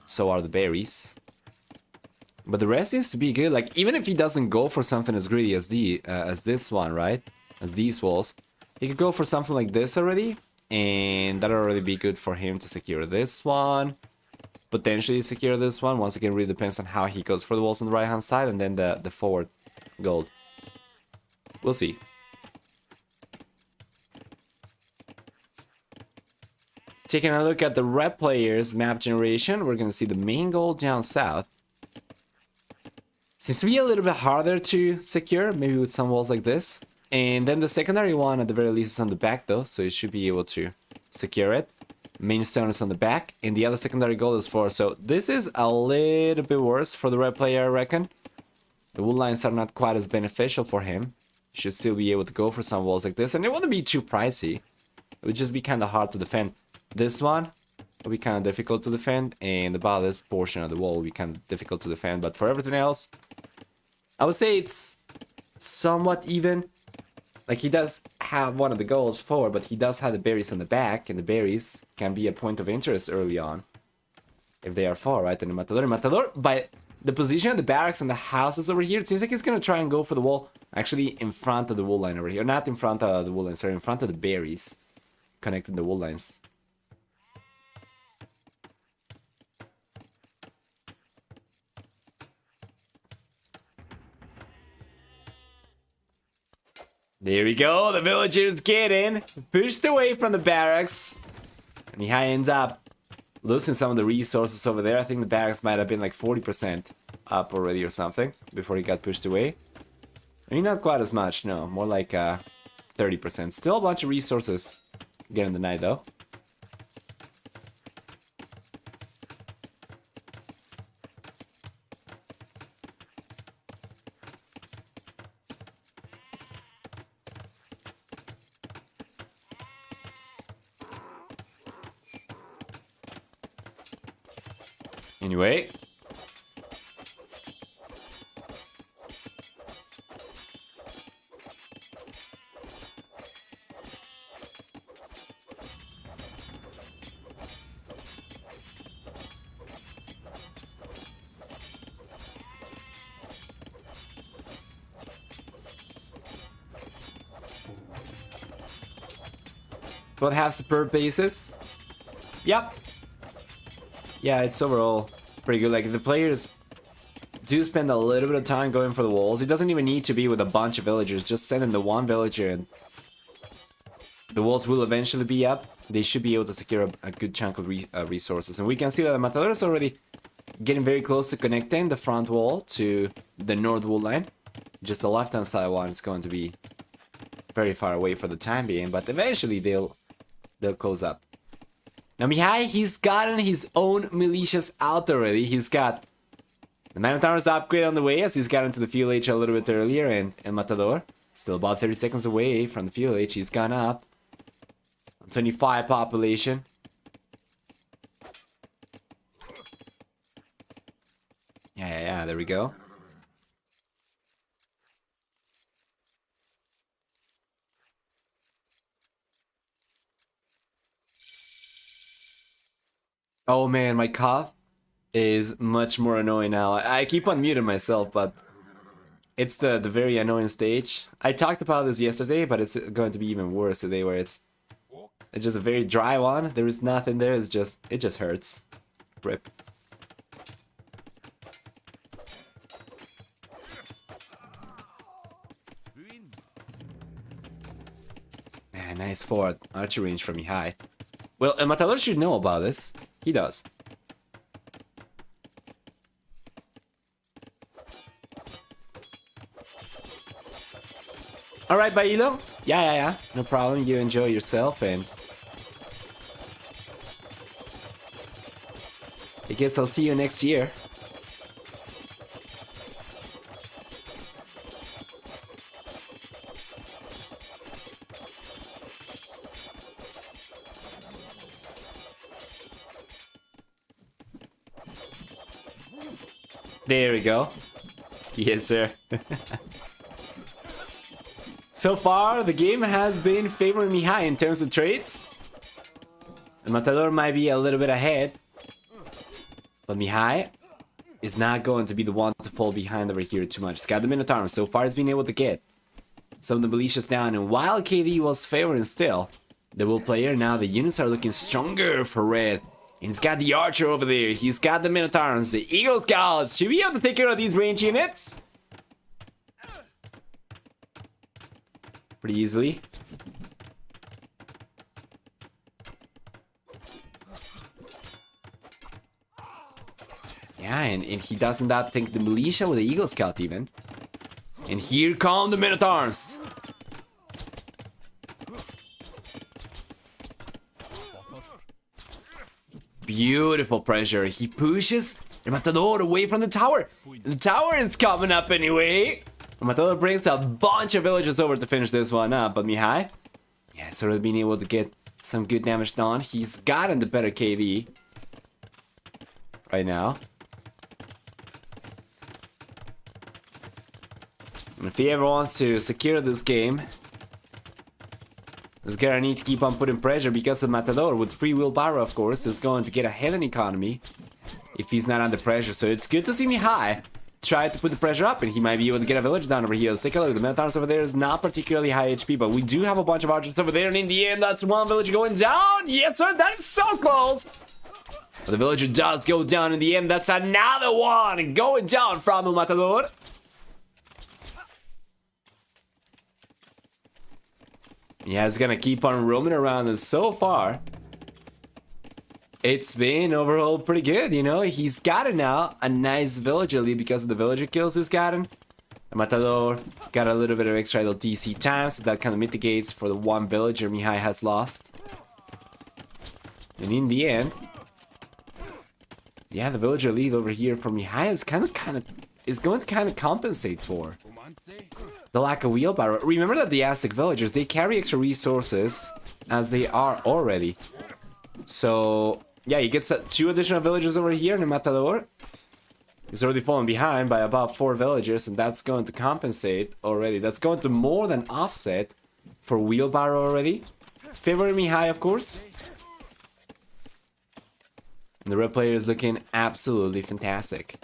So are the berries. But the rest seems to be good. Like, even if he doesn't go for something as greedy as this one, right? As these walls, he could go for something like this already, and that'll already be good for him to secure this one. Potentially secure this one. Once again, really depends on how he goes for the walls on the right hand side, and then the forward gold. We'll see. Taking a look at the red players' map generation, we're gonna see the main goal down south. Seems to be a little bit harder to secure, maybe with some walls like this. And then the secondary one, at the very least, is on the back though, so you should be able to secure it. Main stone is on the back, and the other secondary goal is 4. So this is a little bit worse for the red player, I reckon. The wood lines are not quite as beneficial for him. Should still be able to go for some walls like this, and it wouldn't be too pricey. It would just be kind of hard to defend. This one will be kind of difficult to defend, and the ballast portion of the wall will be kind of difficult to defend. But for everything else, I would say it's somewhat even. Like, he does have one of the goals forward, but he does have the berries on the back, and the berries can be a point of interest early on if they are far, right? And the Matador, by the position of the barracks and the houses over here, it seems like he's gonna try and go for the wall, actually in front of the wall line over here. Not in front of the wall line, sorry, in front of the berries, connecting the wall lines. There we go, the villagers get in, pushed away from the barracks. And Mihai ends up losing some of the resources over there. I think the barracks might have been like 40% up already or something before he got pushed away. I mean, not quite as much, no, more like 30%. Still a bunch of resources getting denied though. Anyway. Both have superb bases. Yep. Yeah, it's overall pretty good. Like, the players do spend a little bit of time going for the walls. It doesn't even need to be with a bunch of villagers. Just send in the one villager and the walls will eventually be up. They should be able to secure a good chunk of resources. And we can see that the Matador is already getting very close to connecting the front wall to the north wall line. Just the left-hand side one is going to be very far away for the time being, but eventually they'll close up. Now Mihai, he's gotten his own militias out already. He's got the Man-at-Arms upgrade on the way, as he's gotten to the fuel H a little bit earlier, and Matador still about 30 seconds away from the fuel H. He's gone up on 25 population. Yeah, there we go. Oh man, my cough is much more annoying now. I keep on muting myself, but it's the very annoying stage. I talked about this yesterday, but it's going to be even worse today, where it's just a very dry one. There is nothing there. It just hurts. Rip. Yeah, nice forward archery range from Mihai. Well, Matador should know about this. He does. Alright, Bailo. Yeah. No problem. You enjoy yourself, and I guess I'll see you next year. There we go. Yes, sir. So far, the game has been favoring Mihai in terms of trades. The Matador might be a little bit ahead, but Mihai is not going to be the one to fall behind over here too much. He's got the Minotaur, so far he's been able to get some of the militias down, and while KD was favoring still, the Will player, now the units are looking stronger for Red. And he's got the Archer over there, he's got the Minotaurs, the Eagle Scouts. Should we have to take care of these range units? Pretty easily. Yeah, and he doesn't that think the militia with the Eagle Scout even. And here come the Minotaurs. Beautiful pressure. He pushes El Matador away from the tower. The tower is coming up anyway. El Matador brings a bunch of villagers over to finish this one up. But Mihai, yeah, sort of being able to get some good damage done. He's gotten the better KD right now. And if he ever wants to secure this game, he's gonna need to keep on putting pressure, because the Matador, with free wheelbarrow of course, is going to get ahead in economy if he's not under pressure. So it's good to see Mihai try to put the pressure up, and he might be able to get a village down over here. Let's take a look. The Minotaurus over there is not particularly high HP, but we do have a bunch of archers over there, and in the end, that's one villager going down. Yes, sir, that is so close. But the villager does go down in the end. That's another one going down from the Matador. Yeah, he's gonna keep on roaming around, and so far it's been overall pretty good, you know. He's gotten now a nice villager lead because of the villager kills he's gotten. The Matador got a little bit of extra LTC time, so that kind of mitigates for the one villager Mihai has lost. And in the end, yeah, the villager lead over here for Mihai is going to kind of compensate for the lack of wheelbarrow. Remember that the Aztec villagers, they carry extra resources as they are already. So yeah, he gets 2 additional villagers over here in the Matador. He's already fallen behind by about 4 villagers, and that's going to compensate already. That's going to more than offset for wheelbarrow already. Favoring Mihai, of course. And the red player is looking absolutely fantastic.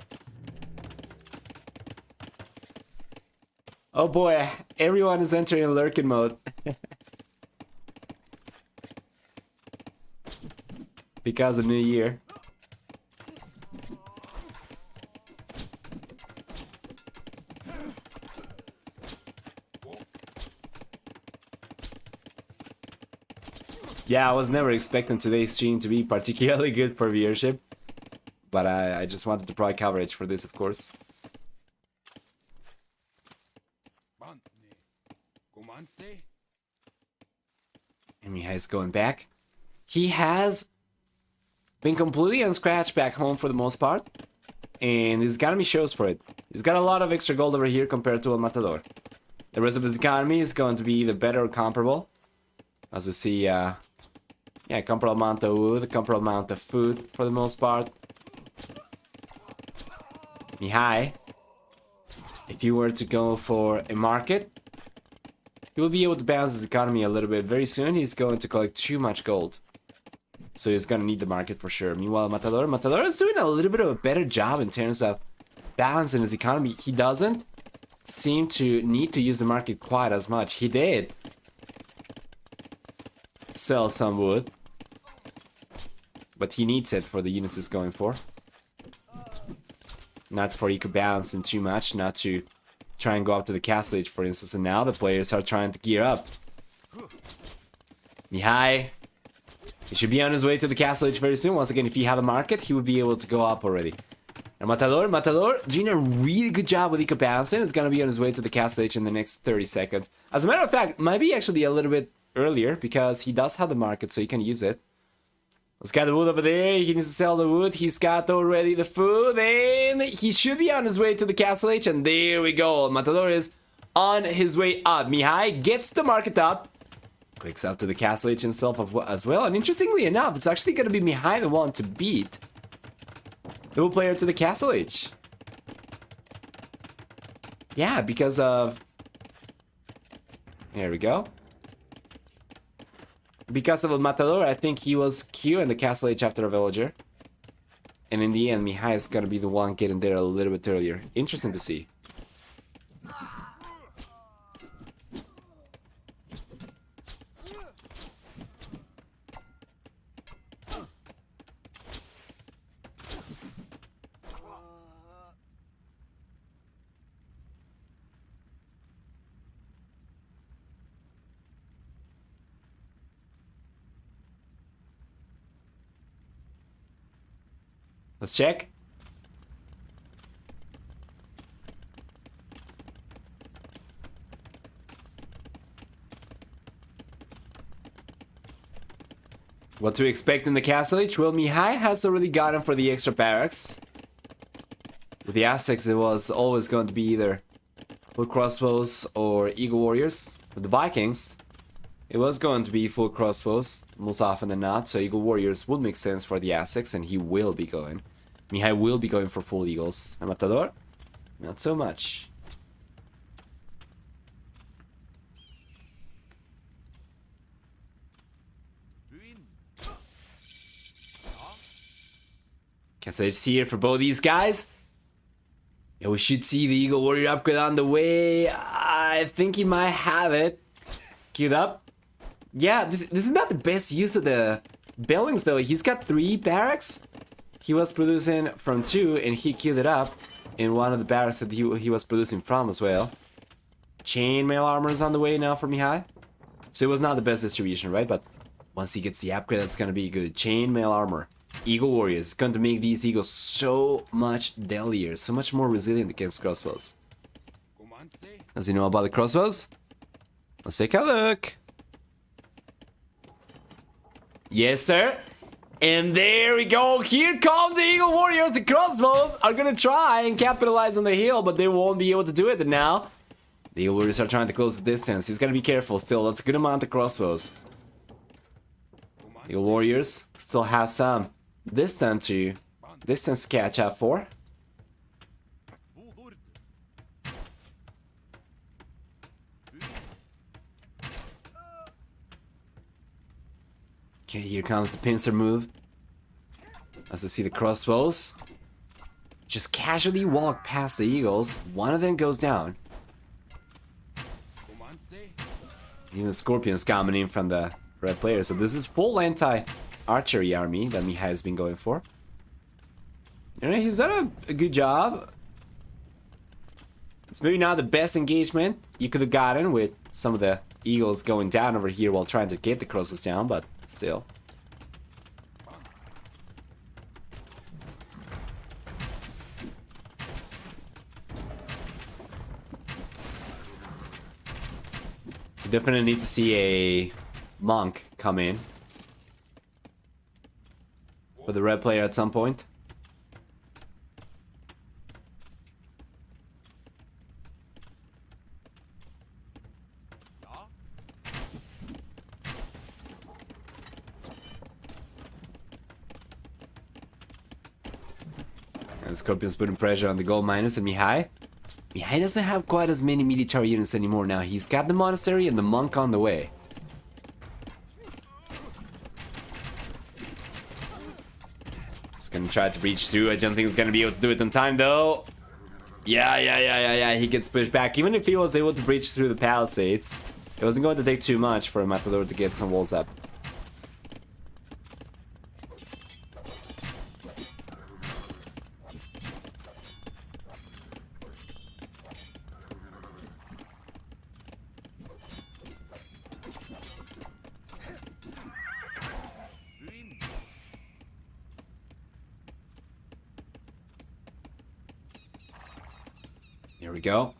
Oh boy, everyone is entering lurking mode. Because of New Year. Yeah, I was never expecting today's stream to be particularly good for viewership. But I just wanted to provide coverage for this, of course. And Mihai is going back. He has been completely unscratched back home for the most part, and his economy shows for it. He's got a lot of extra gold over here compared to El Matador. The rest of his economy is going to be either better or comparable. As you see, yeah, comparable amount of wood, comparable amount of food for the most part. Mihai, if you were to go for a market, he will be able to balance his economy a little bit. Very soon, he's going to collect too much gold. So he's gonna need the market for sure. Meanwhile, Matador is doing a little bit of a better job in terms of balancing his economy. He doesn't seem to need to use the market quite as much. He did sell some wood, but he needs it for the units he's going for. Not for eco balancing too much, not to try and go up to the castle age, for instance. And now the players are trying to gear up. Mihai, he should be on his way to the castle age very soon. Once again, if he had a market, he would be able to go up already. And Matador doing a really good job with eco balancing. Is gonna be on his way to the castle age in the next 30 seconds. As a matter of fact, might be actually a little bit earlier, because he does have the market, so he can use it. Let's get the wood over there. He needs to sell the wood. He's got already the food, and he should be on his way to the castle age. And there we go. Matador is on his way up. Mihai gets the market up. Clicks up to the castle age himself as well. And interestingly enough, it's actually going to be Mihai the one to beat the wood player to the castle age. Yeah, because of... There we go. Because of the Matador, I think he was queuing the castle age after a villager. And in the end, Mihai is going to be the one getting there a little bit earlier. Interesting to see. Let's check. What to expect in the castle age? Well, Mihai has already gotten for the extra barracks. the Aztecs, it was always going to be either full crossbows or Eagle Warriors. With the Vikings, it was going to be full crossbows most often than not, so Eagle Warriors would make sense for the Aztecs, and he will be going. Mihai will be going for full Eagles. And Matador? Not so much. Guess it's here for both these guys. And we should see the Eagle Warrior upgrade on the way. I think he might have it queued up. Yeah, this is not the best use of the buildings though. He's got 3 barracks. He was producing from 2 and he queued it up in one of the barracks that he was producing from as well. Chainmail armor is on the way now for Mihai. So it was not the best distribution, right? But once he gets the upgrade, that's gonna be good. Chainmail armor. Eagle Warriors, going to make these eagles so much deadlier, so much more resilient against crossbows. Does he know about the crossbows? Let's take a look. Yes, sir. And there we go. Here come the Eagle Warriors. The crossbows are going to try and capitalize on the hill, but they won't be able to do it now. The Eagle Warriors are trying to close the distance. He's got to be careful still. That's a good amount of crossbows. The Eagle Warriors still have some distance to catch up for. Okay, here comes the pincer move. As you see the crossbows just casually walk past the eagles. One of them goes down. Even Scorpions coming in from the red player. So this is full anti-archery army that Mihai has been going for. And he's done a good job. It's maybe not the best engagement you could have gotten with some of the eagles going down over here while trying to get the crosses down, but still. You definitely need to see a monk come in for the red player at some point. And Scorpion's putting pressure on the gold miners and Mihai. Mihai doesn't have quite as many military units anymore now. He's got the monastery and the monk on the way. He's gonna try to breach through. I don't think he's gonna be able to do it in time though. Yeah. He gets pushed back. Even if he was able to breach through the palisades, it wasn't going to take too much for Matador to get some walls up. Here we go.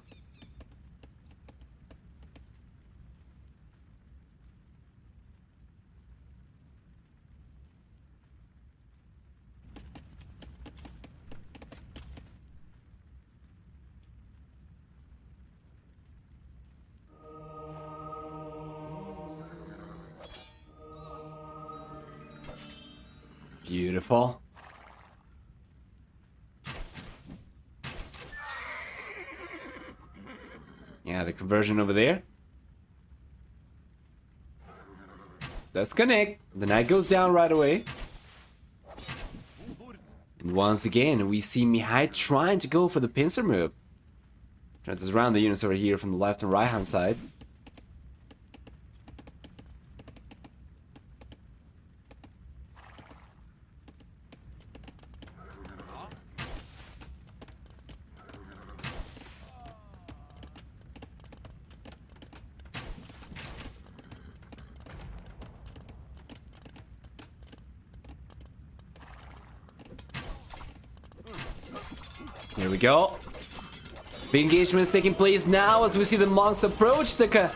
Beautiful. Yeah, the conversion over there. Let's connect. The knight goes down right away. And once again, we see Mihai trying to go for the pincer move. Trying to surround the units over here from the left and right hand side. Here we go. Big engagement is taking place now as we see the monks approach the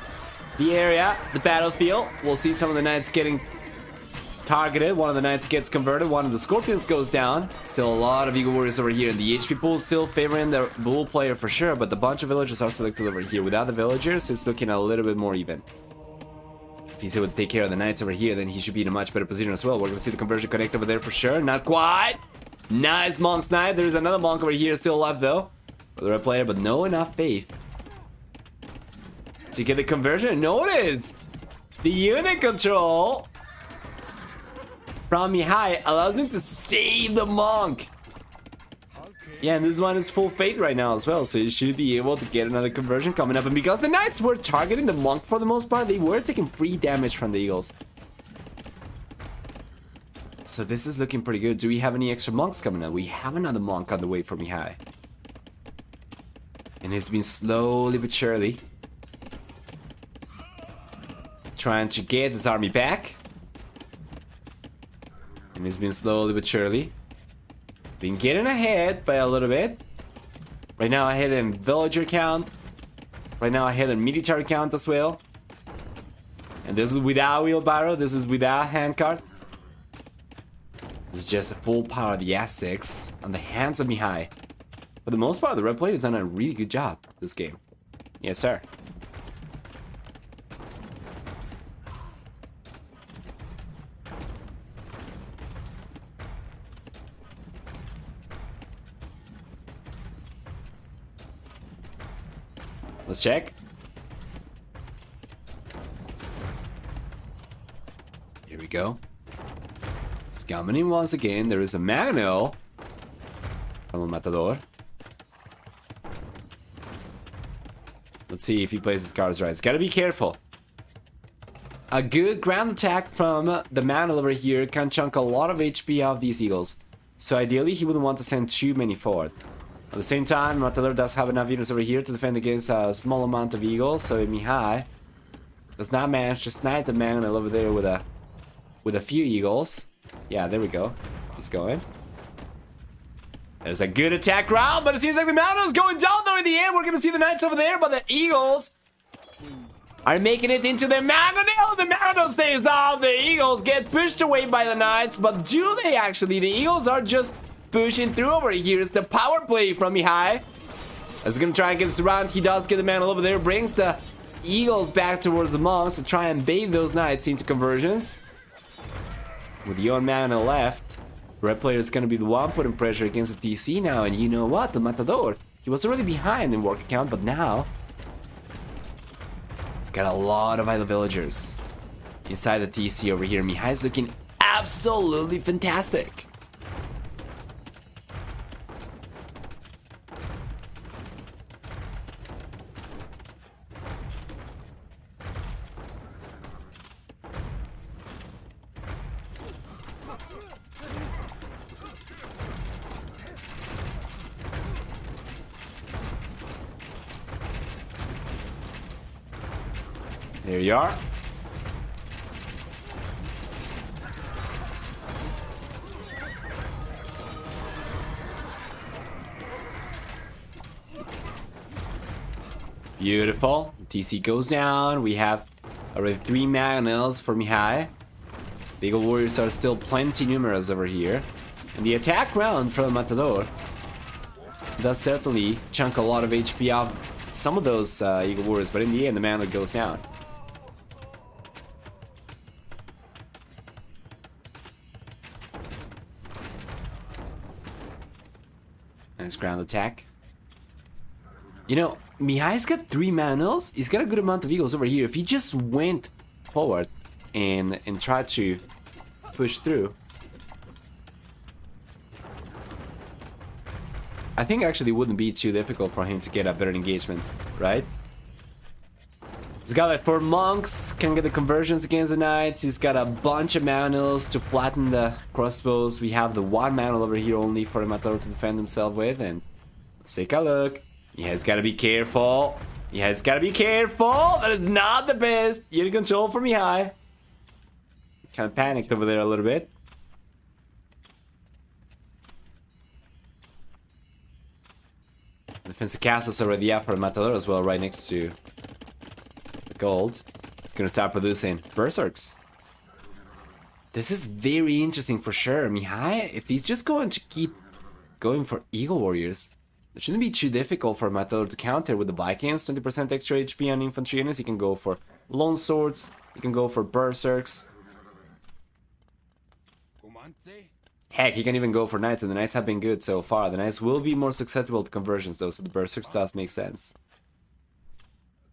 area, the battlefield. We'll see some of the knights getting targeted. One of the knights gets converted. One of the scorpions goes down. Still a lot of eagle warriors over here. And the HP pool is still favoring the blue player for sure. But the bunch of villagers are selected over here. Without the villagers, it's looking a little bit more even. If he's able to take care of the knights over here, then he should be in a much better position as well. We're going to see the conversion connect over there for sure. Not quite. Nice monk's knight. There's another monk over here still alive though. For the red player, but no enough faith to get the conversion. Notice the unit control from Mihai allows him to save the monk. Yeah, and this one is full faith right now as well, so you should be able to get another conversion coming up. And because the knights were targeting the monk for the most part, they were taking free damage from the eagles. So this is looking pretty good. Do we have any extra monks coming up? We have another monk on the way for Mihai. And it's been slowly but surely trying to get his army back. And it's been slowly but surely been getting ahead by a little bit. Right now ahead in villager count. Right now ahead in military count as well. And this is without wheelbarrow. This is without handcart. This is just a full power of the S6 on the hands of Mihai. For the most part, the red player has done a really good job this game. Yes, sir. Let's check. Here we go. It's coming in once again. There is a manual from a Matador. Let's see if he plays his cards right. He's gotta be careful. A good ground attack from the manual over here can chunk a lot of HP out of these eagles. So ideally, he wouldn't want to send too many forward. At the same time, Matador does have enough units over here to defend against a small amount of eagles. So Mihai does not manage to snipe the manual over there with a few eagles. Yeah, there we go. He's going. There's a good attack round, but it seems like the manual is going down though in the end. We're going to see the knights over there, but the eagles are making it into the manual. The manual stays off. The eagles get pushed away by the knights, but do they actually? The eagles are just pushing through over here. It's the power play from Mihai. As he's going to try and get this around, he does get the manual over there. Brings the eagles back towards the monks to try and bait those knights into conversions. With the own manual left, red player is going to be the one putting pressure against the TC now. And you know what? The Matador, he was already behind in work account, but now he's got a lot of idle villagers inside the TC over here. Mihai's looking absolutely fantastic. There you are. Beautiful. TC goes down. We have already 3 manuals for Mihai. The Eagle Warriors are still plenty numerous over here. And the attack round from Matador does certainly chunk a lot of HP off some of those Eagle Warriors, but in the end the manual goes down. Nice ground attack. You know, Mihai's got 3 manuals. He's got a good amount of eagles over here. If he just went forward and tried to push through, I think actually it wouldn't be too difficult for him to get a better engagement, right? He's got like 4 monks, can get the conversions against the knights. He's got a bunch of manuals to flatten the crossbows. We have the 1 manual over here only for the Matador to defend himself with. And let's take a look. He's got to be careful. He's got to be careful. That is not the best unit control for Mihai. Kind of panicked over there a little bit. Defensive castle's already up for Matador as well, right next to the gold. It's gonna start producing berserks. This is very interesting for sure. Mihai, if he's just going to keep going for Eagle Warriors, it shouldn't be too difficult for Matador to counter with the Vikings. 20% extra HP on infantry units. He can go for Long Swords. He can go for Berserks. Heck, he can even go for Knights, and the Knights have been good so far. The Knights will be more susceptible to conversions though, so the Berserks does make sense.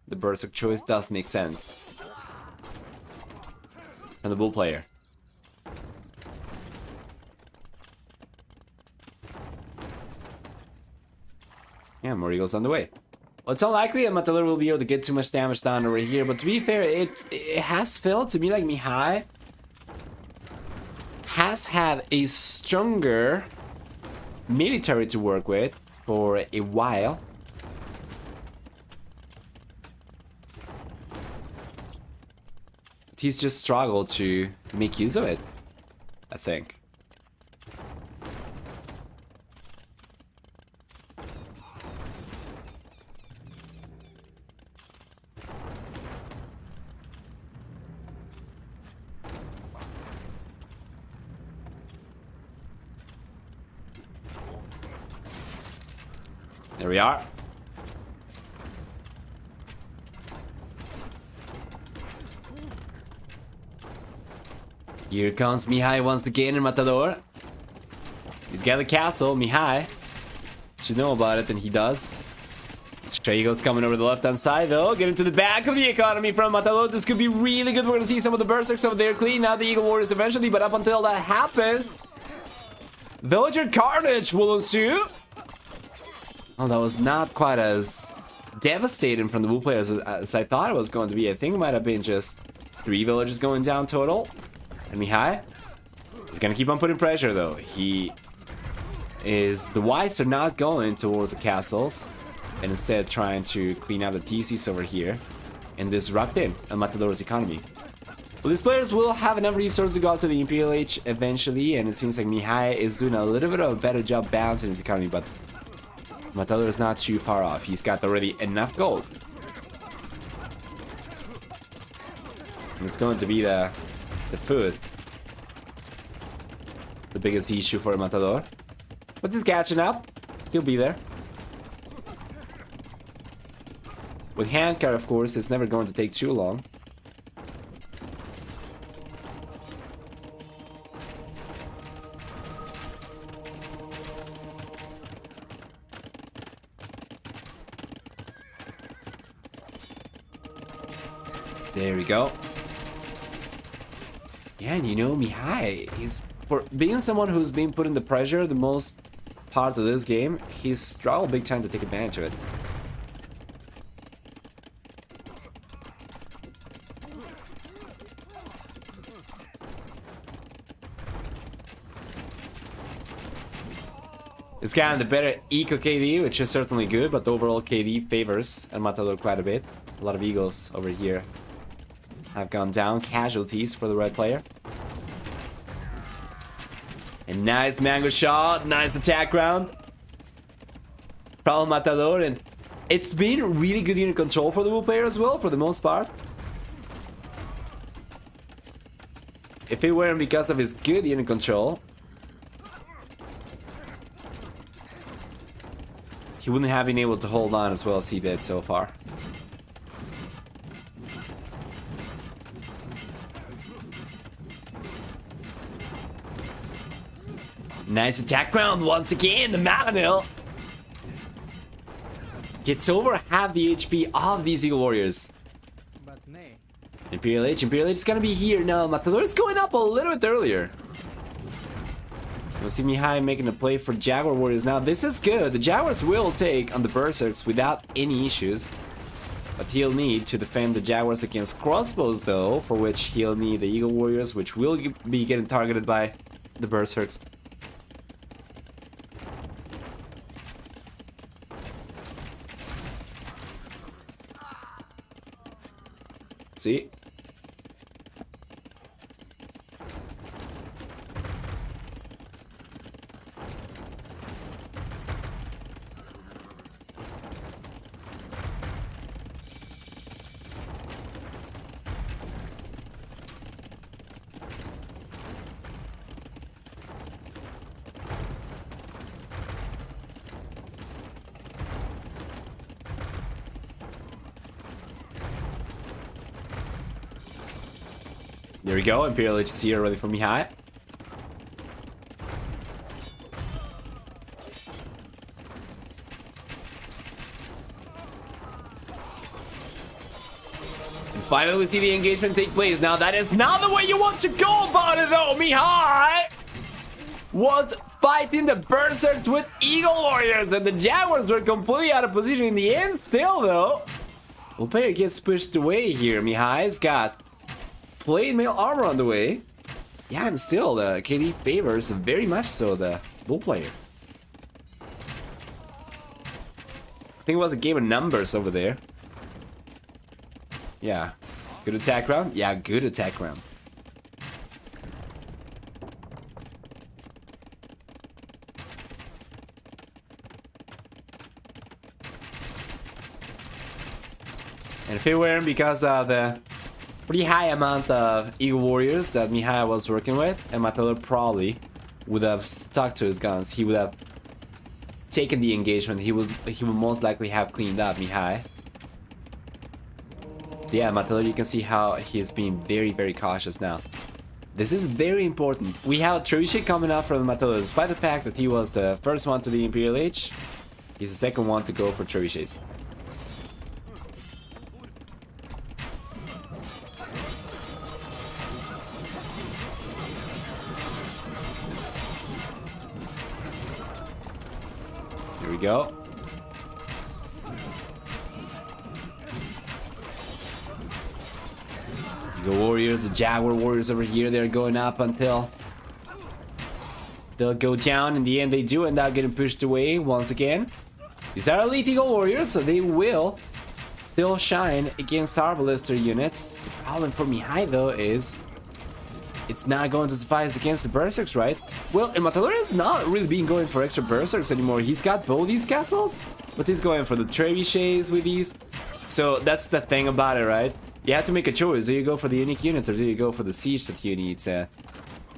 The Berserk choice does make sense. And the Bull player. Yeah, more Eagles on the way. Well, it's unlikely that Matador will be able to get too much damage down over here, but to be fair, it has felt to me like Mihai has had a stronger military to work with for a while. But he's just struggled to make use of it, I think. There we are. Here comes Mihai once again in Matador. He's got the castle. Mihai should know about it, and he does. Stray Eagles coming over the left-hand side, though. Get into the back of the economy from Matador. This could be really good. We're going to see some of the Berserks over there clean out the Eagle Warriors eventually, but up until that happens, Villager Carnage will ensue. Oh, that was not quite as devastating from the Bull players as I thought it was going to be. I think it might have been just 3 villagers going down total. And Mihai is going to keep on putting pressure, though. The Whites are not going towards the castles, and instead trying to clean out the TCs over here and disrupt it and Matador's economy. Well, these players will have enough resources to go out to the Imperial Age eventually, and it seems like Mihai is doing a little bit of a better job balancing his economy, but Matador is not too far off. He's got already enough gold. And it's going to be the food. The biggest issue for Matador. But he's catching up. He'll be there. With handcar, of course, it's never going to take too long. There we go. Yeah, and you know, Mihai, he's, for being someone who's been put in the pressure the most part of this game, he's struggled big time to take advantage of it. It's kind of the better eco KD, which is certainly good, but the overall KD favors El Matador quite a bit. A lot of Eagles over here have gone down, casualties for the red player. A nice mango shot, nice attack round from Matador, and it's been really good unit control for the Bull player as well, for the most part. If it weren't because of his good unit control, he wouldn't have been able to hold on as well as he did so far. Nice attack round once again. The Matador gets over half the HP of these Eagle Warriors. Imperial Age is gonna be here now. Matador is going up a little bit earlier. We'll see Mihai making a play for Jaguar Warriors now. This is good. The Jaguars will take on the Berserks without any issues. But he'll need to defend the Jaguars against crossbows, though, for which he'll need the Eagle Warriors, which will be getting targeted by the Berserks. See? There we go. Imperial HC ready for Mihai. Finally, we see the engagement take place. Now, that is not the way you want to go about it, though. Mihai was fighting the Berserks with Eagle Warriors, and the Jaguars were completely out of position in the end. Still, though, the player gets pushed away here. Mihai's got plate mail armor on the way. Yeah, and still, the KD favors very much so the bull player. I think it was a game of numbers over there. Yeah. Good attack round? Yeah, good attack round. And if it weren't because of the pretty high amount of Eagle Warriors that Mihai was working with, and Matador probably would have stuck to his guns. He would have taken the engagement. He would most likely have cleaned up Mihai. Yeah, Matador, you can see how he's being very, very cautious now. This is very important. We have Trebuchet coming out from Matador. Despite the fact that he was the first one to the Imperial Age, he's the second one to go for Trebuchets. Here we go. The Warriors, the Jaguar Warriors over here, they're going up until they'll go down. In the end, they do end up getting pushed away once again. These are Elite Eagle Warriors, so they will still shine against our Ballista units. The problem for Mihai, though, is it's not going to suffice against the Berserks, right? Well, and Matador has not really been going for extra Berserks anymore. He's got both these castles, but he's going for the Trebuchets with these. So that's the thing about it, right? You have to make a choice. Do you go for the unique unit or do you go for the siege that he needs? And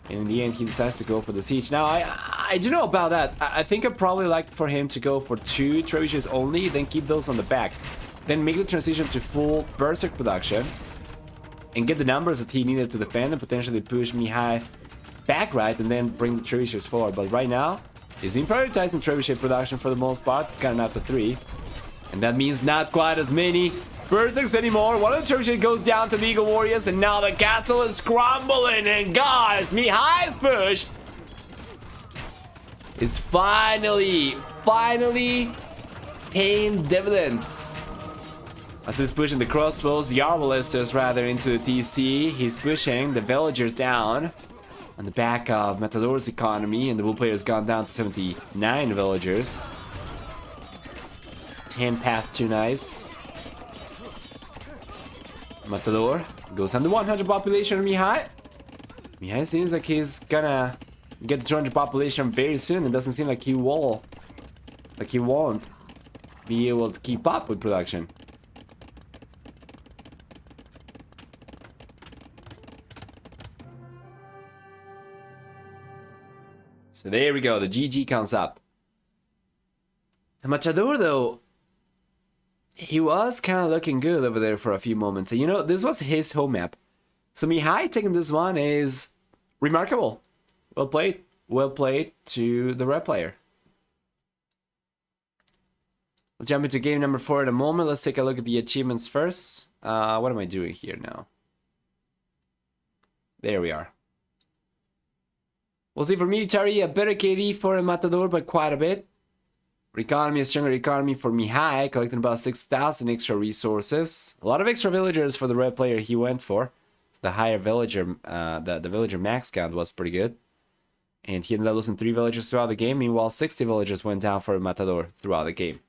in the end, he decides to go for the siege. Now, I do know about that. I think I'd probably like for him to go for 2 trebuchets only, then keep those on the back. Then make the transition to full Berserk production and get the numbers that he needed to defend and potentially push Mihai back right and then bring the trebuchets forward. But right now, he's been prioritizing trebuchet production for the most part. It's gotten up to 3. And that means not quite as many Berserks anymore. One of the trebuchets goes down to the Eagle Warriors, and now the castle is crumbling. And guys, Mihai's push is finally paying dividends. As he's pushing the crossbows, the Arbalisters rather, into the TC. He's pushing the villagers down on the back of Matador's economy, and the bull player's gone down to 79 villagers. 10 past 2 nice. Matador goes under 100 population on Mihai. Mihai seems like he's gonna get the 200 population very soon. It doesn't seem like he won't be able to keep up with production. So there we go, the GG comes up. And Matador, though, he was kind of looking good over there for a few moments. And you know, this was his home map. So Mihai taking this one is remarkable. Well played. Well played to the red player. We'll jump into game number 4 in a moment. Let's take a look at the achievements first. What am I doing here now? There we are. We'll see for military, a better KD for Matador by quite a bit. Economy, a stronger economy for Mihai, collecting about 6,000 extra resources. A lot of extra villagers for the red player he went for. The higher villager, the villager max count was pretty good. And he ended up losing 3 villagers throughout the game. Meanwhile, 60 villagers went down for Matador throughout the game.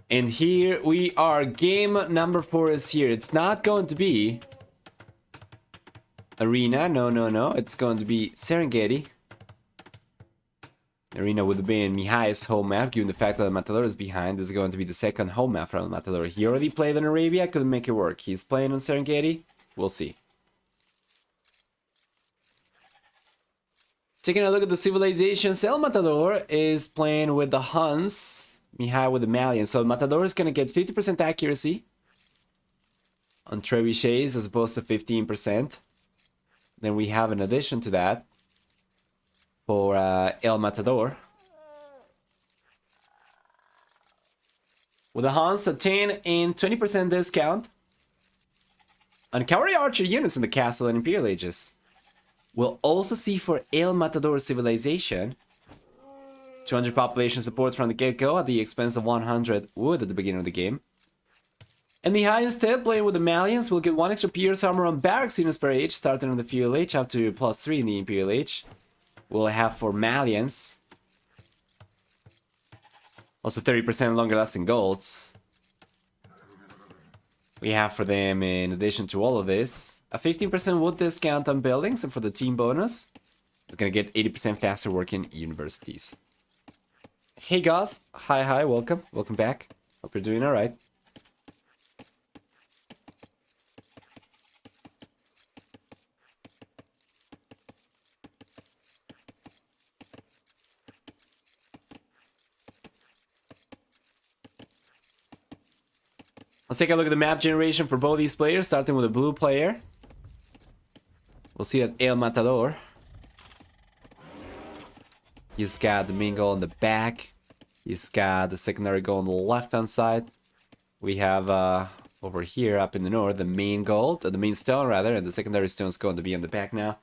And here we are. Game number 4 is here. It's not going to be Arena, no. It's going to be Serengeti. Arena would have been Mihai's home map, given the fact that Matador is behind. This is going to be the second home map from Matador. He already played in Arabia, couldn't make it work. He's playing on Serengeti. We'll see. Taking a look at the civilizations, El Matador is playing with the Huns. Mihai with the Malian. So Matador is going to get 50% accuracy on trebuchets as opposed to 15%. Then we have an addition to that for El Matador. With the Hans, a 10 and 20% discount on cavalry archer units in the castle and Imperial Ages. We'll also see for El Matador Civilization 200 population support from the get-go at the expense of 100 wood at the beginning of the game. And Mihai instead, playing with the Malians, will get 1 extra Pierce armor on barracks units per age, starting on the Feudal Age up to +3 in the Imperial Age. We'll have for Malians also 30% longer lasting golds. We have for them, in addition to all of this, a 15% wood discount on buildings, and for the team bonus, it's gonna get 80% faster working universities. Hey guys, hi, welcome back. Hope you're doing alright. Let's take a look at the map generation for both these players, starting with the blue player. We'll see that El Matador, he's got the main goal on the back. He's got the secondary goal on the left-hand side. We have over here up in the north the main goal, the main stone rather, and the secondary stone is going to be on the back now.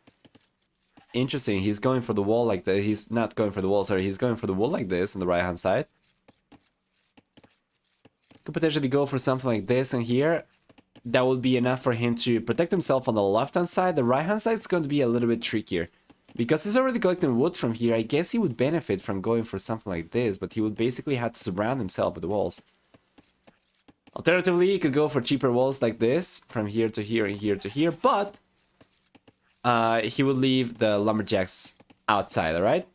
Interesting, he's going for the wall like that. He's not going for the wall, sorry. He's going for the wall like this on the right-hand side. Could potentially go for something like this in here. That would be enough for him to protect himself on the left-hand side. The right-hand side is going to be a little bit trickier. Because he's already collecting wood from here, I guess he would benefit from going for something like this, but he would basically have to surround himself with the walls. Alternatively, he could go for cheaper walls like this, from here to here and here to here, but he would leave the lumberjacks outside, alright?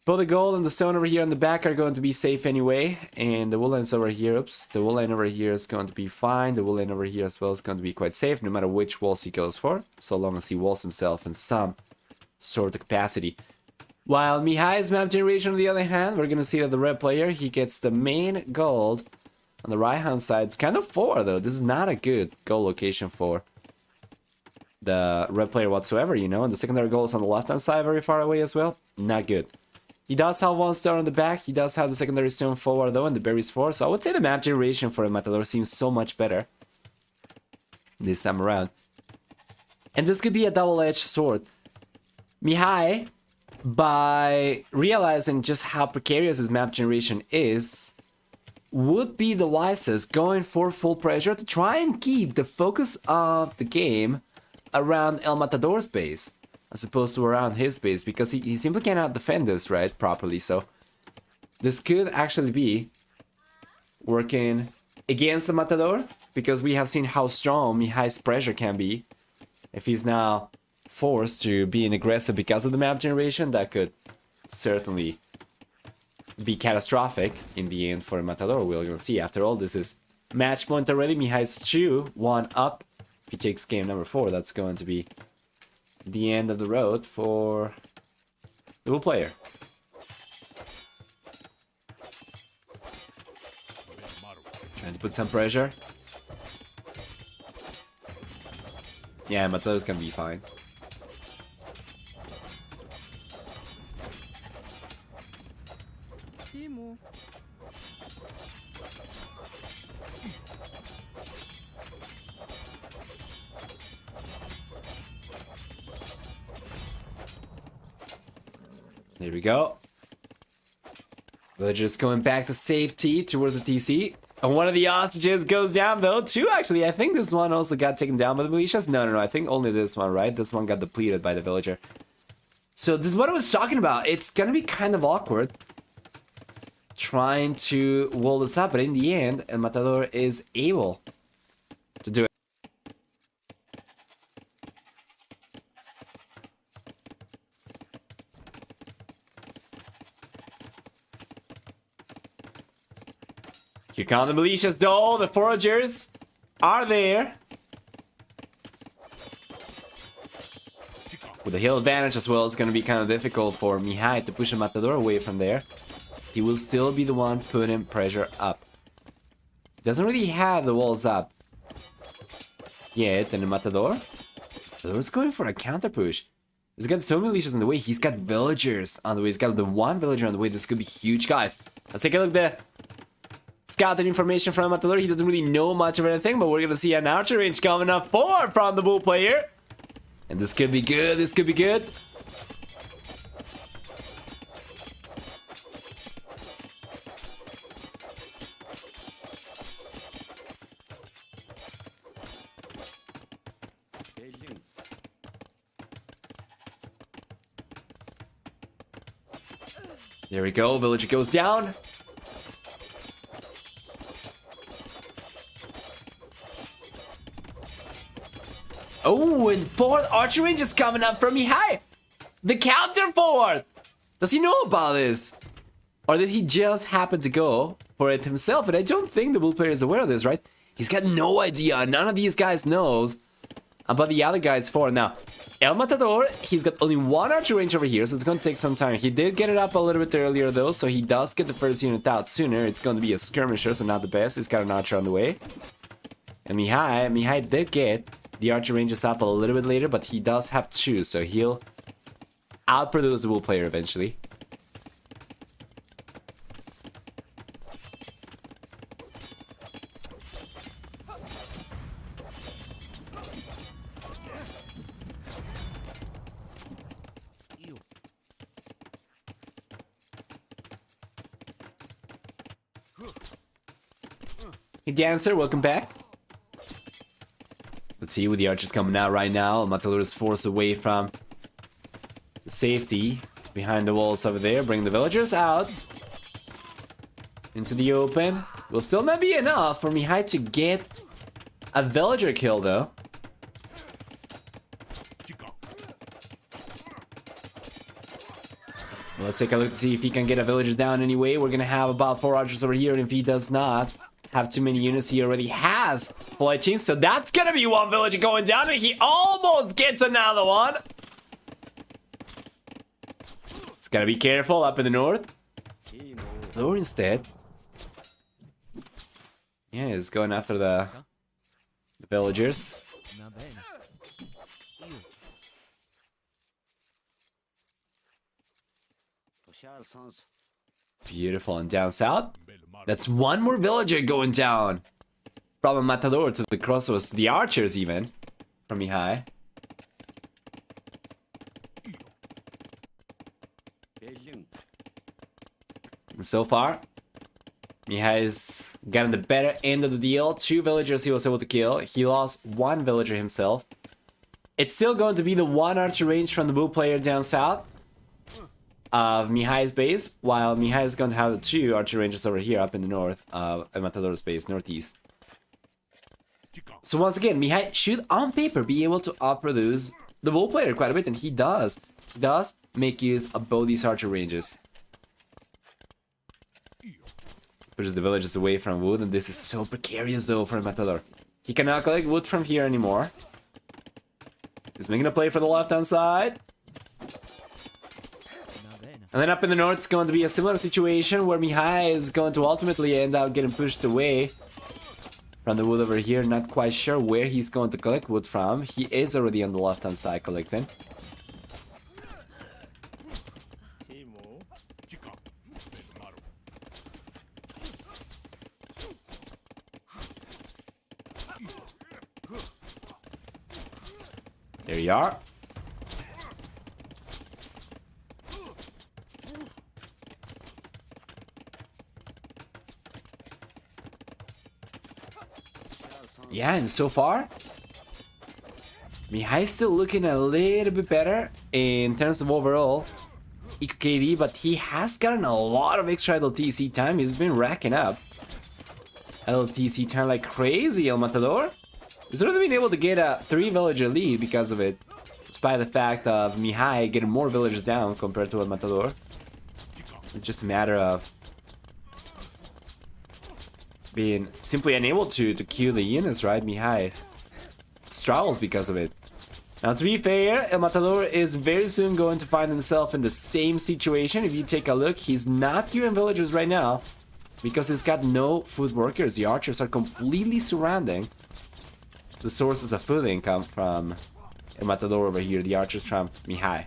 Both the gold and the stone over here on the back are going to be safe anyway, and the wool lines over here, the wool line over here is going to be fine. The wool line over here as well is going to be quite safe, no matter which walls he goes for, so long as he walls himself in some sort of capacity. While Mihai's map generation, on the other hand, we're going to see that the red player, he gets the main gold on the right hand side. It's kind of far though. This is not a good goal location for the red player whatsoever, you know, and the secondary goal is on the left hand side, very far away as well. Not good. He does have one stone on the back. He does have the secondary stone forward though, and the berries 4. So I would say the map generation for a Matador seems so much better this time around. And this could be a double-edged sword. Mihai, by realizing just how precarious his map generation is, would be the wisest going for full pressure to try and keep the focus of the game around El Matador's base, as opposed to around his base, because he simply cannot defend this, right, properly. So this could actually be working against the Matador, because we have seen how strong Mihai's pressure can be. If he's now forced to be aggressive because of the map generation, that could certainly be catastrophic in the end for Matador. We're going to see. After all, this is match point already. Mihai's 2-1 up. If he takes game number 4, that's going to be the end of the road for the blue player. Trying to put some pressure. Yeah, Matador's gonna be fine. There we go. Villagers going back to safety towards the TC. And one of the hostages goes down though. 2 actually. I think this one also got taken down by the militias. No. I think only this one, right? This one got depleted by the villager. So this is what I was talking about. It's gonna be kind of awkward trying to wall this up, but in the end, El Matador is able to do it. Here come the militias though. The foragers are there. With the hill advantage as well, it's going to be kind of difficult for Mihai to push a Matador away from there. he will still be the one putting pressure up. Doesn't really have the walls up yet. And the Matador is going for a counter push. He's got so many leashes on the way. He's got villagers on the way. He's got the one villager on the way. This could be huge, guys. Let's take a look at the scouted information from Matador. He doesn't really know much of anything, but we're going to see an archer range coming up forward from the bull player. And this could be good. This could be good. There we go, villager goes down. Oh, and forward archer range is coming up from Mihai. The counter forward. Does he know about this? Or did he just happen to go for it himself? And I don't think the bull player is aware of this, right? He's got no idea. None of these guys knows about the other guys forward. Now, El Matador, he's got only one archer range over here, so it's going to take some time. He did get it up a little bit earlier, though, so he does get the first unit out sooner. It's going to be a skirmisher, so not the best. He's got an archer on the way. And Mihai did get the archer ranges up a little bit later, but he does have two, so he'll outproduce the bull player eventually. Hey Dancer, welcome back. Let's see with the archers coming out right now. Matador is forced away from the safety behind the walls over there. Bring the villagers out into the open. Will still not be enough for Mihai to get a villager kill though. Let's take a look to see if he can get a villager down anyway. We're gonna have about 4 archers over here, and if he does not have too many units, he already has full chains, so that's gonna be one villager going down, and he almost gets another one. It's gotta be careful up in the north. Lower instead. Yeah, he's going after the villagers. Beautiful, and down south. That's one more villager going down. From a Matador to the crossroads, to the archers even. From Mihai. And so far, Mihai's gotten the better end of the deal. 2 villagers he was able to kill. He lost 1 villager himself. It's still going to be the 1 archer range from the bull player down south of Mihai's base, while Mihai is going to have the 2 archer ranges over here up in the north of Matador's base, northeast. So once again, Mihai should on paper be able to outproduce the bull player quite a bit, and he does. He does make use of both these archer ranges. Pushes the villages away from wood, and this is so precarious though for Matador. He cannot collect wood from here anymore. He's making a play for the left-hand side. And then up in the north, it's going to be a similar situation where Mihai is going to ultimately end up getting pushed away from the wood over here. Not quite sure where he's going to collect wood from. He is already on the left-hand side collecting. There you are. Yeah, and so far, Mihai is still looking a little bit better in terms of overall Eco KD, but he has gotten a lot of extra LTC time. He's been racking up LTC time like crazy, El Matador. He's already been able to get a 3 villager lead because of it, despite the fact of Mihai getting more villagers down compared to El Matador. It's just a matter of being simply unable to kill the units, right? Mihai struggles because of it. Now, to be fair, El Matador is very soon going to find himself in the same situation. If you take a look, he's not queuing villagers right now because he's got no food workers. The archers are completely surrounding the sources of food income from El Matador over here, the archers from Mihai.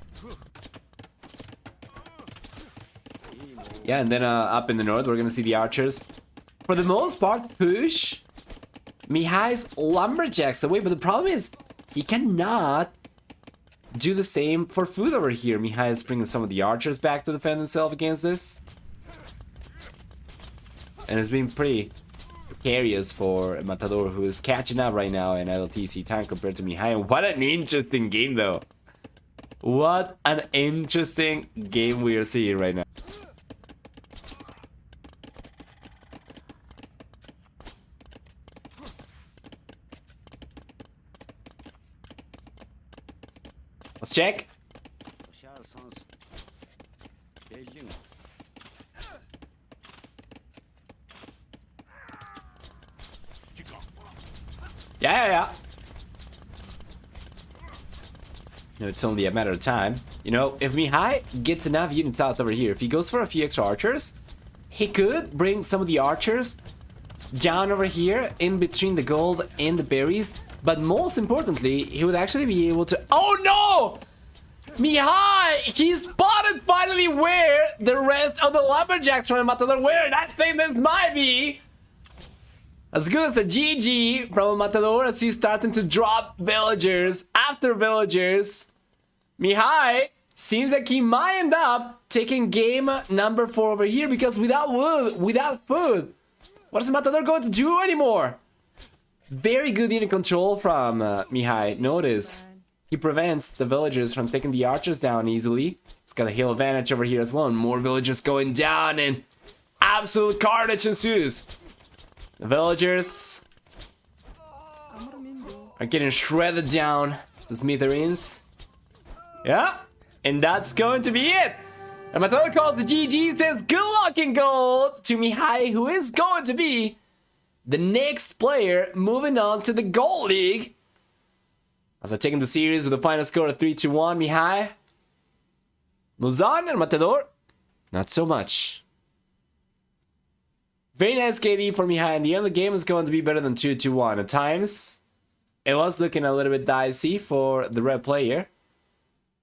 Yeah, and then up in the north, we're gonna see the archers, for the most part, push Mihai's lumberjacks away, but the problem is he cannot do the same for food over here. Mihai is bringing some of the archers back to defend himself against this. And it's been pretty precarious for Matador, who is catching up right now in LTC time compared to Mihai. And what an interesting game, though. What an interesting game we are seeing right now. Let's check. Yeah. No, it's only a matter of time. You know, if Mihai gets enough units out over here, if he goes for a few extra archers, he could bring some of the archers down over here in between the gold and the berries. But most importantly, he would actually be able to... Oh no! Mihai! He spotted finally where the rest of the lumberjacks from Matador were. And I think this might be as good as a GG from Matador, as he's starting to drop villagers after villagers. Mihai seems like he might end up taking game number 4 over here, because without wood, without food, what is Matador going to do anymore? Very good unit control from Mihai. Notice he prevents the villagers from taking the archers down easily. He's got a hill advantage over here as well, and more villagers going down, and absolute carnage ensues. The villagers are getting shredded down to smithereens. Yeah, and that's going to be it. And Matador calls the GG, says good luck in gold to Mihai, who is going to be the next player moving on to the Gold League. After taking the series with a final score of 3-1, Mihai moves on, and Matador, not so much. Very nice KD for Mihai, and the end of the game is going to be better than 2-1. At times, it was looking a little bit dicey for the red player,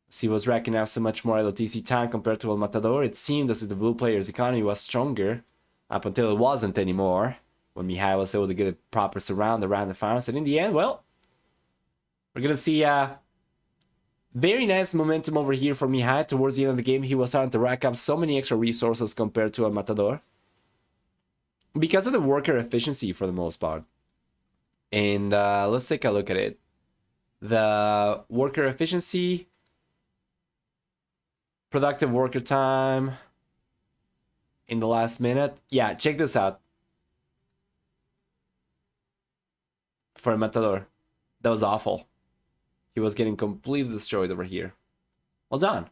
as he was racking up so much more LTC time compared to El Matador. It seemed as if the blue player's economy was stronger, up until it wasn't anymore, when Mihai was able to get a proper surround around the farms. And in the end, well, we're going to see very nice momentum over here for Mihai. Towards the end of the game, he was starting to rack up so many extra resources compared to El Matador, because of the worker efficiency for the most part. And let's take a look at it. The worker efficiency, productive worker time in the last minute. Yeah, check this out. For Matador, that was awful. He was getting completely destroyed over here. Well done.